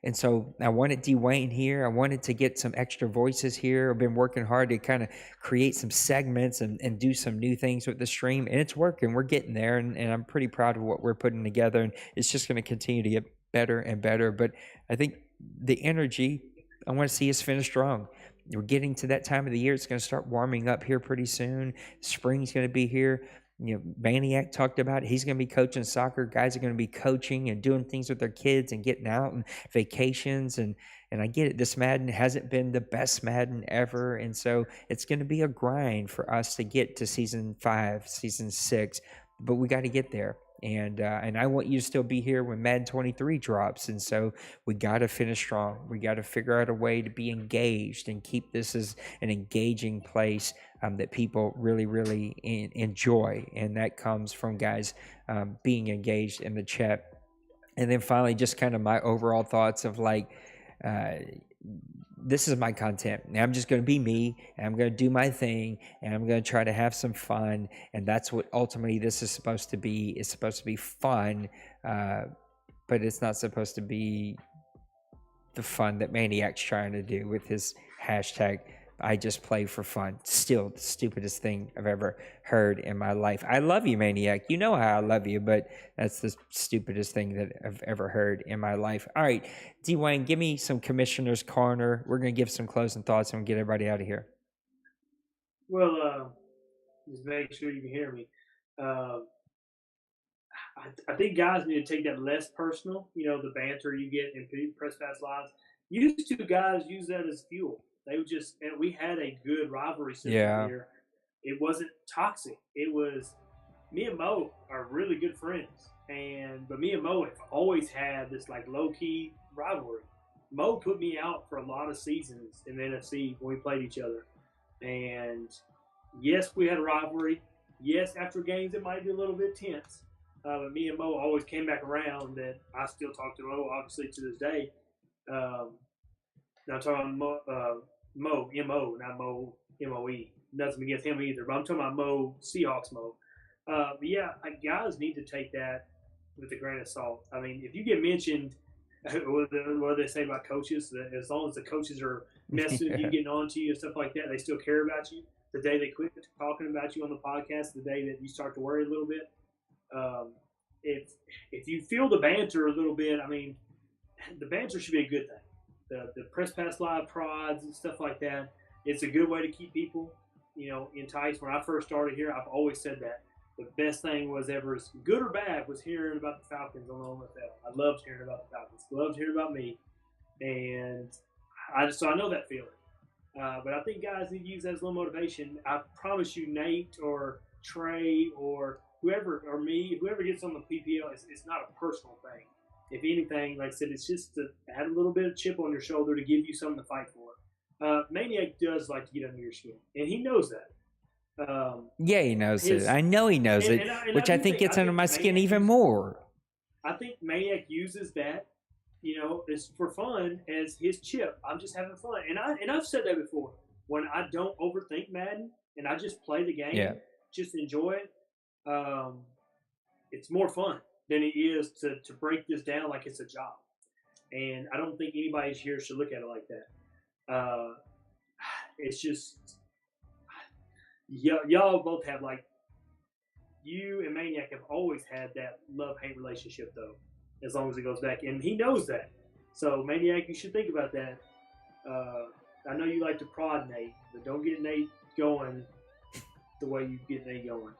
Speaker 2: And so I wanted Dwayne here. I wanted to get some extra voices here. I've been working hard to kind of create some segments and do some new things with the stream. And it's working. We're getting there. And I'm pretty proud of what we're putting together. And it's just going to continue to get better and better. But I think the energy, I want to see us finish strong. We're getting to that time of the year. It's going to start warming up here pretty soon. Spring's going to be here. You know, Maniac talked about it. He's going to be coaching soccer. Guys are going to be coaching and doing things with their kids and getting out and vacations. And I get it. This Madden hasn't been the best Madden ever. And so it's going to be a grind for us to get to season 5, season 6. But we got to get there. And I want you to still be here when Madden 23 drops. And so we got to finish strong. We got to figure out a way to be engaged and keep this as an engaging place that people really, really enjoy. And that comes from guys being engaged in the chat. And then finally, just kind of my overall thoughts of like, this is my content. And I'm just going to be me, and I'm going to do my thing, and I'm going to try to have some fun. And that's what ultimately this is supposed to be. It's supposed to be fun, but it's not supposed to be the fun that Maniac's trying to do with his hashtag. I just play for fun. Still the stupidest thing I've ever heard in my life. I love you, Maniac. You know how I love you, but that's the stupidest thing that I've ever heard in my life. All right, Dwayne, give me some commissioner's corner. We're going to give some closing thoughts and get everybody out of here.
Speaker 5: Well, just make sure you can hear me. I think guys need to take that less personal. The banter you get in press pass lives. Used to guys use that as fuel. They would and we had a good rivalry system here. It wasn't toxic. It was me and Mo are really good friends, but me and Mo have always had this like low key rivalry. Mo put me out for a lot of seasons in the NFC when we played each other, and yes, we had a rivalry. Yes, after games it might be a little bit tense, but me and Mo always came back around. That I still talk to Mo, obviously to this day. Now I'm talking about Mo, M-O, not Mo, M-O-E. Nothing against him either, but I'm talking about Mo, Seahawks Mo. But yeah, guys need to take that with a grain of salt. I mean, if you get mentioned, what do they say about coaches? That as long as the coaches are messing with you, getting on to you and stuff like that, they still care about you. The day they quit talking about you on the podcast, the day that you start to worry a little bit, if you feel the banter a little bit, I mean, the banter should be a good thing. The press pass live prods and stuff like that, it's a good way to keep people, enticed. When I first started here, I've always said that. The best thing was ever, good or bad, was hearing about the Falcons on the OMFL. I loved hearing about the Falcons. Loved hearing about me. And I know that feeling. But I think guys need to use that as a little motivation. I promise you, Nate or Trey or whoever, or me, whoever gets on the PPL, it's not a personal thing. If anything, like I said, it's just to add a little bit of chip on your shoulder to give you something to fight for. Maniac does like to get under your skin, and he knows that.
Speaker 2: Yeah, he knows it. I know he knows it, which I think gets under my skin even more.
Speaker 5: I think Maniac uses that, it's for fun as his chip. I'm just having fun, and I've said that before. When I don't overthink Madden and I just play the game, just enjoy it. It's more fun than it is to break this down like it's a job. And I don't think anybody here should look at it like that. It's just. Y'all both have, like, you and Maniac have always had that love-hate relationship, though, as long as it goes back. And he knows that. So, Maniac, you should think about that. I know you like to prod Nate, but don't get Nate going the way you get Nate going.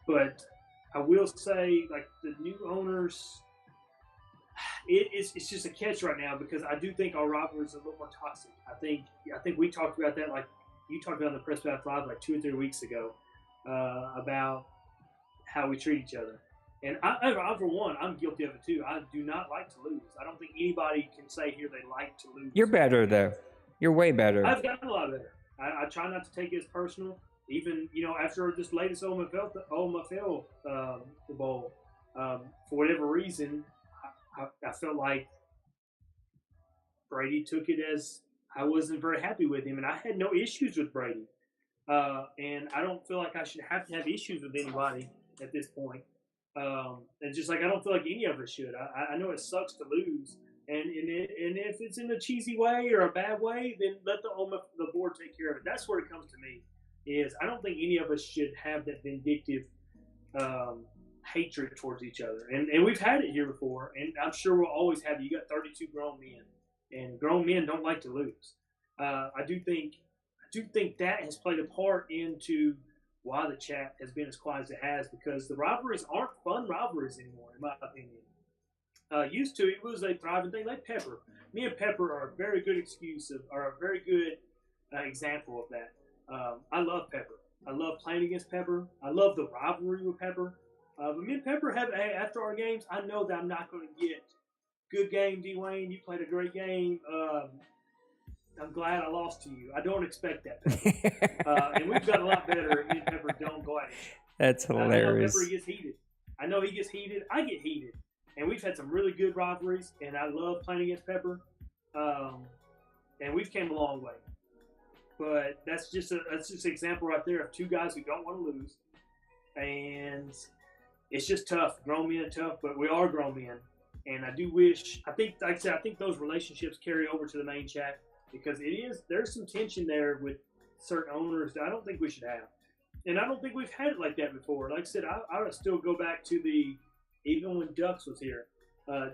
Speaker 5: But I will say, like, the new owners, it's just a catch right now because I do think our rivalry is a little more toxic. I think we talked about that, like, you talked about on the Press Pass Live like 2 or 3 weeks ago about how we treat each other. And I, for one, I'm guilty of it too. I do not like to lose. I don't think anybody can say here they like to lose.
Speaker 2: You're better, though. You're way better.
Speaker 5: I've gotten a lot better. I try not to take it as personal. Even, after this latest OMFL Bowl, for whatever reason, I felt like Brady took it as I wasn't very happy with him, and I had no issues with Brady. And I don't feel like I should have to have issues with anybody at this point. And just like I don't feel like any of us should. I know it sucks to lose, and if it's in a cheesy way or a bad way, then let the board take care of it. That's where it comes to me. Is I don't think any of us should have that vindictive hatred towards each other, and we've had it here before, and I'm sure we'll always have it. You got 32 grown men. And grown men don't like to lose. I do think that has played a part into why the chat has been as quiet as it has, because the rivalries aren't fun rivalries anymore, in my opinion. Used to, it was a thriving thing like Pepper. Me and Pepper are a very good example of that. I love Pepper. I love playing against Pepper. I love the rivalry with Pepper. But me and Pepper after our games, I know that I'm not going to get good game, Dwayne. You played a great game. I'm glad I lost to you. I don't expect that, Pepper. And we've got a lot better. Me and Pepper don't go at it.
Speaker 2: That's hilarious.
Speaker 5: Pepper gets heated. I know he gets heated. I get heated. And we've had some really good rivalries, and I love playing against Pepper. And we've came a long way. But that's just an example right there of two guys who don't want to lose. And it's just tough. Grown men are tough, but we are grown men. And I do wish, I think those relationships carry over to the main chat, because there's some tension there with certain owners that I don't think we should have. And I don't think we've had it like that before. Like I said, I would still go back to even when Ducks was here.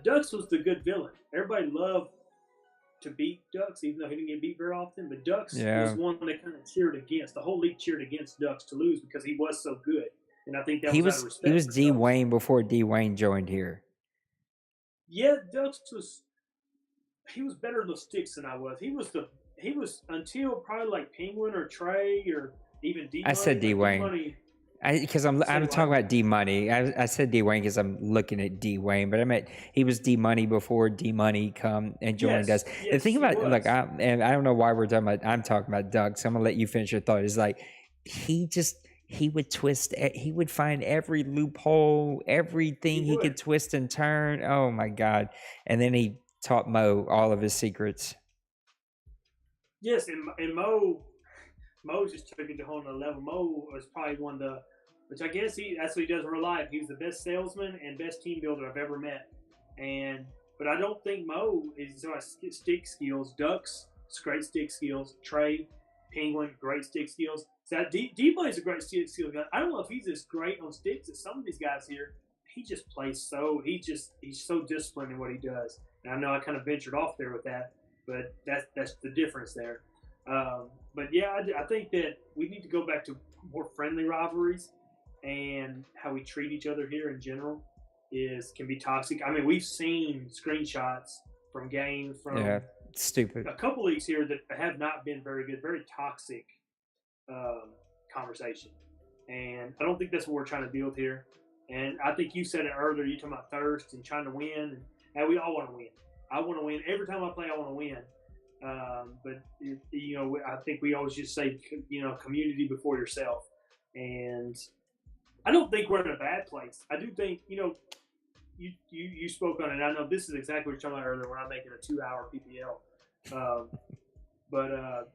Speaker 5: Ducks was the good villain. Everybody loved to beat Ducks, even though he didn't get beat very often. But Ducks was one that kind of cheered against. The whole league cheered against Ducks to lose because he was so good. and I think that
Speaker 2: He
Speaker 5: was out of
Speaker 2: was
Speaker 5: respect. For
Speaker 2: D
Speaker 5: Ducks.
Speaker 2: Wayne before D Wayne joined here.
Speaker 5: Yeah, Ducks was better in the sticks than I was. He was until probably like Penguin or Trey or even D.
Speaker 2: I said D Wayne.
Speaker 5: Money.
Speaker 2: Because I'm
Speaker 5: Say
Speaker 2: talking
Speaker 5: what?
Speaker 2: about D Money. I said D Wayne because I'm looking at D Wayne, but I meant he was D Money before D Money come and joined
Speaker 5: Yes,
Speaker 2: us.
Speaker 5: yes,
Speaker 2: The thing
Speaker 5: he
Speaker 2: about
Speaker 5: was.
Speaker 2: and I don't know why I'm talking about Doug, so I'm gonna let you finish your thought. Is like he would twist, he would find every loophole, everything he could twist and turn. Oh my God! And then he taught Mo all of his secrets.
Speaker 5: Yes, and Mo just took it to a whole nother level. Mo was probably one of the, which I guess that's what he does in real life. He was the best salesman and best team builder I've ever met. But I don't think Mo is stick skills. Ducks, great stick skills. Trey, Penguin, great stick skills. So D-Boy is a great stick skills guy. I don't know if he's as great on sticks as some of these guys here. He just plays he's so disciplined in what he does. And I know I kind of ventured off there with that, but that's the difference there. But yeah, I think that we need to go back to more friendly rivalries, and how we treat each other here in general can be toxic. I mean, we've seen screenshots from games from
Speaker 2: stupid.
Speaker 5: A couple leagues here that have not been very good, very toxic conversation, and I don't think that's what we're trying to deal with here. And I think you said it earlier. You talking about thirst and trying to win, and we all want to win. I want to win every time I play. I want to win. But I think we always just say, community before yourself. And I don't think we're in a bad place. I do think, you spoke on it. I know this is exactly what you're talking about earlier when I'm making a 2-hour PPL. But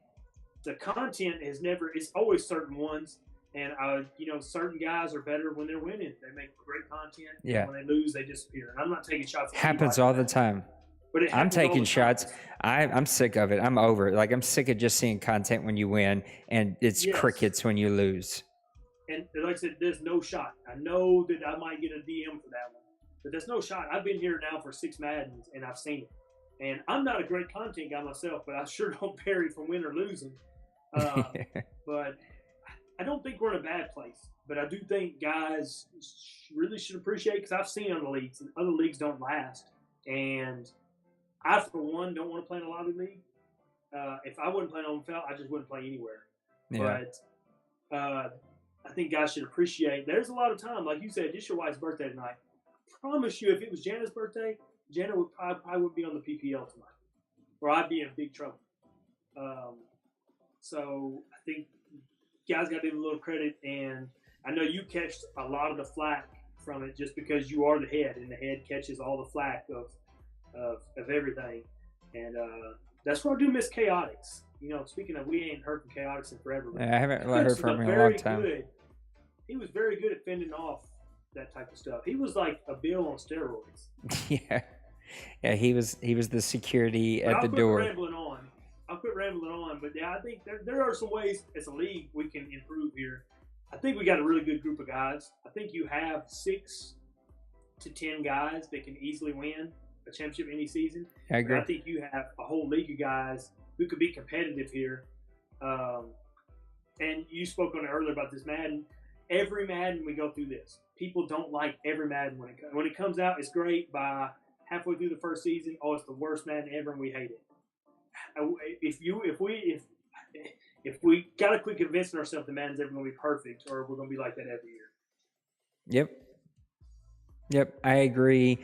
Speaker 5: the content it's always certain ones. And, certain guys are better when they're winning. They make great content.
Speaker 2: Yeah.
Speaker 5: And when they lose, they disappear. And I'm not taking shots.
Speaker 2: Happens all the time.
Speaker 5: But
Speaker 2: I'm taking shots. I'm sick of it. I'm over it. Like, I'm sick of just seeing content when you win, and it's crickets when you lose.
Speaker 5: And like I said, there's no shot. I know that I might get a DM for that one, but there's no shot. I've been here now for 6 Maddens, and I've seen it. And I'm not a great content guy myself, but I sure don't vary from win or losing. But I don't think we're in a bad place. But I do think guys really should appreciate, because I've seen other leagues, and other leagues don't last. And I, for one, don't want to play in a lobby league. If I wouldn't play in OMFL, I just wouldn't play anywhere. Yeah. But I think guys should appreciate, there's a lot of time. Like you said, it's your wife's birthday tonight. I promise you, if it was Jana's birthday, Jana would probably would be on the PPL tonight, or I'd be in big trouble. So I think guys got to give a little credit, and I know you catch a lot of the flack from it just because you are the head, and the head catches all the flack of everything. And that's why I do miss Chaotix. Speaking of, we ain't heard from Chaotix in forever.
Speaker 2: I haven't heard from him in a long time.
Speaker 5: He was very good at fending off that type of stuff. He was like a Bill on steroids.
Speaker 2: Yeah, he was the security at the door.
Speaker 5: I'll quit rambling on, but yeah, I think there are some ways as a league we can improve here. I think we got a really good group of guys. I think you have 6 to 10 guys that can easily win a championship any season.
Speaker 2: I agree.
Speaker 5: I think you have a whole league of guys who could be competitive here. And you spoke on it earlier about this Madden. Every Madden we go through this. People don't like every Madden when it comes out. It's great. By halfway through the first season, it's the worst Madden ever, and we hate it. If we gotta quit convincing ourselves that Madden's ever gonna be perfect, or we're gonna be like that every year.
Speaker 2: Yep, I agree.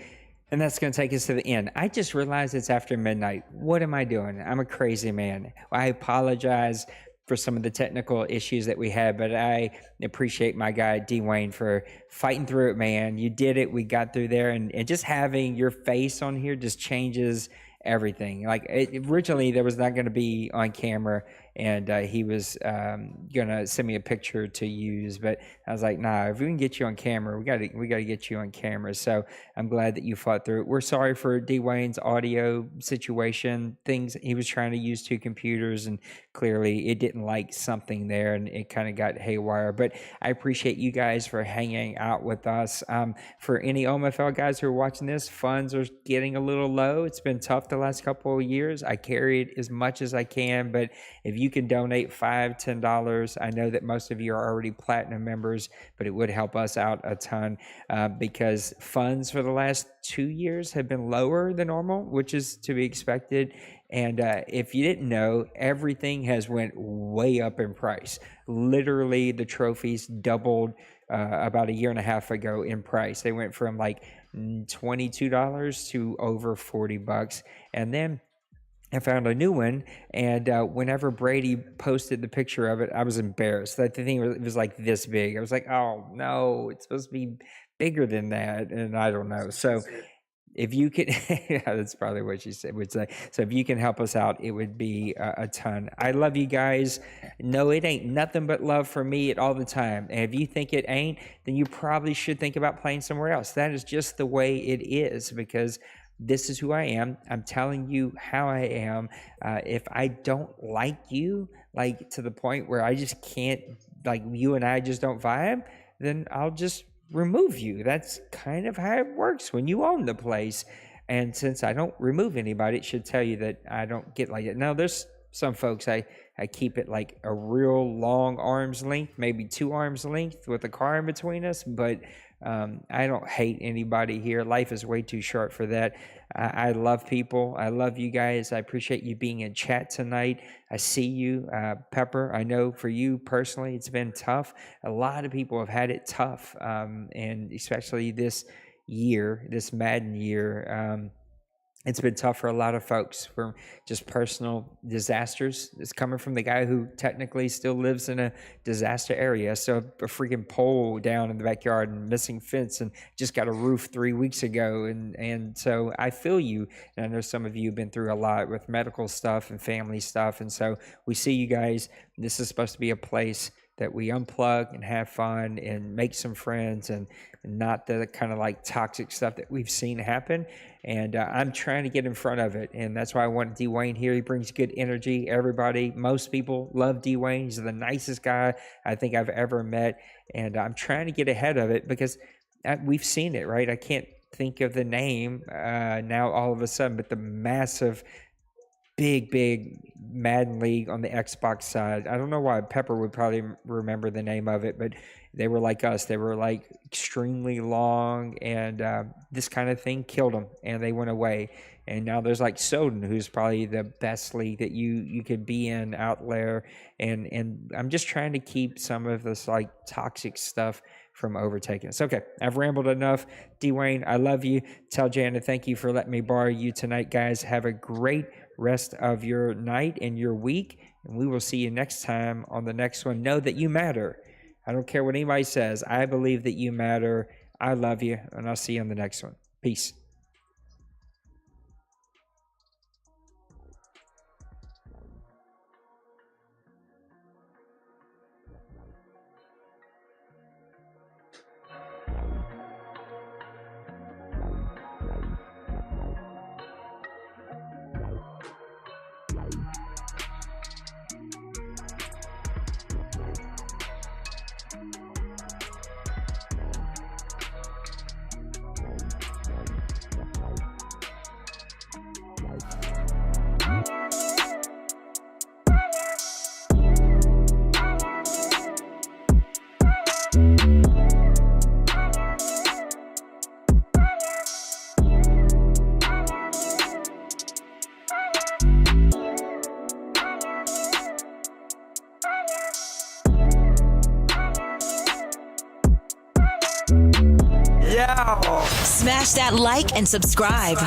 Speaker 2: And that's going to take us to the end. I just realized it's after midnight. What am I doing? I'm a crazy man. I apologize for some of the technical issues that we had, but I appreciate my guy, D. Wayne, for fighting through it, man. You did it. We got through there. And just having your face on here just changes everything. Like, originally, there was not going to be on camera, and he was going to send me a picture to use, but I was like, nah, if we can get you on camera, we got to get you on camera. So I'm glad that you fought through it. We're sorry for D. Wayne's audio situation. Things, he was trying to use 2 computers, and clearly it didn't like something there, and it kind of got haywire. But I appreciate you guys for hanging out with us. For any OMFL guys who are watching this, funds are getting a little low. It's been tough the last couple of years. I carried as much as I can, but if you you can donate $5, $10, I know that most of you are already platinum members, but it would help us out a ton because funds for the last 2 years have been lower than normal, which is to be expected. And if you didn't know, everything has went way up in price. Literally, the trophies doubled about a year and a half ago in price. They went from like $22 to over $40. And then I found a new one, and whenever Brady posted the picture of it, I was embarrassed. That thing was like this big. I was like, oh no, it's supposed to be bigger than that, and I don't know. So if you could, yeah, that's probably what she would say. So if you can help us out, it would be a ton. I love you guys. No, it ain't nothing but love for me all the time. And if you think it ain't, then you probably should think about playing somewhere else. That is just the way it is, because this is who I am. I'm telling you how I am. If I don't like you, like to the point where I just can't, like you and I just don't vibe, then I'll just remove you. That's kind of how it works when you own the place. And since I don't remove anybody, it should tell you that I don't get like it. Now, there's some folks I keep it like a real long arm's length, maybe 2 arms length with a car in between us, but I don't hate anybody here. Life is way too short for that. I love people. I love you guys. I appreciate you being in chat tonight. I see you. Pepper, I know for you personally, it's been tough. A lot of people have had it tough, and especially this year, this Madden year. It's been tough for a lot of folks from just personal disasters. It's coming from the guy who technically still lives in a disaster area. So a freaking pole down in the backyard and missing fence and just got a roof 3 weeks ago. And so I feel you. And I know some of you have been through a lot with medical stuff and family stuff. And so we see you guys. This is supposed to be a place that we unplug and have fun and make some friends and not the kind of like toxic stuff that we've seen happen. And I'm trying to get in front of it. And that's why I want Dwayne here. He brings good energy. Everybody, most people love Dwayne. He's the nicest guy I think I've ever met. And I'm trying to get ahead of it because we've seen it, right? I can't think of the name now all of a sudden, but the massive big Madden League on the Xbox side. I don't know why. Pepper would probably remember the name of it, but they were like us. They were like extremely long, and this kind of thing killed them, and they went away. And now there's like Soden, who's probably the best league that you could be in out there. And I'm just trying to keep some of this like toxic stuff from overtaking us. Okay, I've rambled enough. Dwayne, I love you. Tell Jana thank you for letting me borrow you tonight, guys. Have a great rest of your night and your week, and we will see you next time on the next one. Know that you matter. I don't care what anybody says. I believe that you matter. I love you, and I'll see you on the next one. Peace.
Speaker 1: Smash that like and subscribe.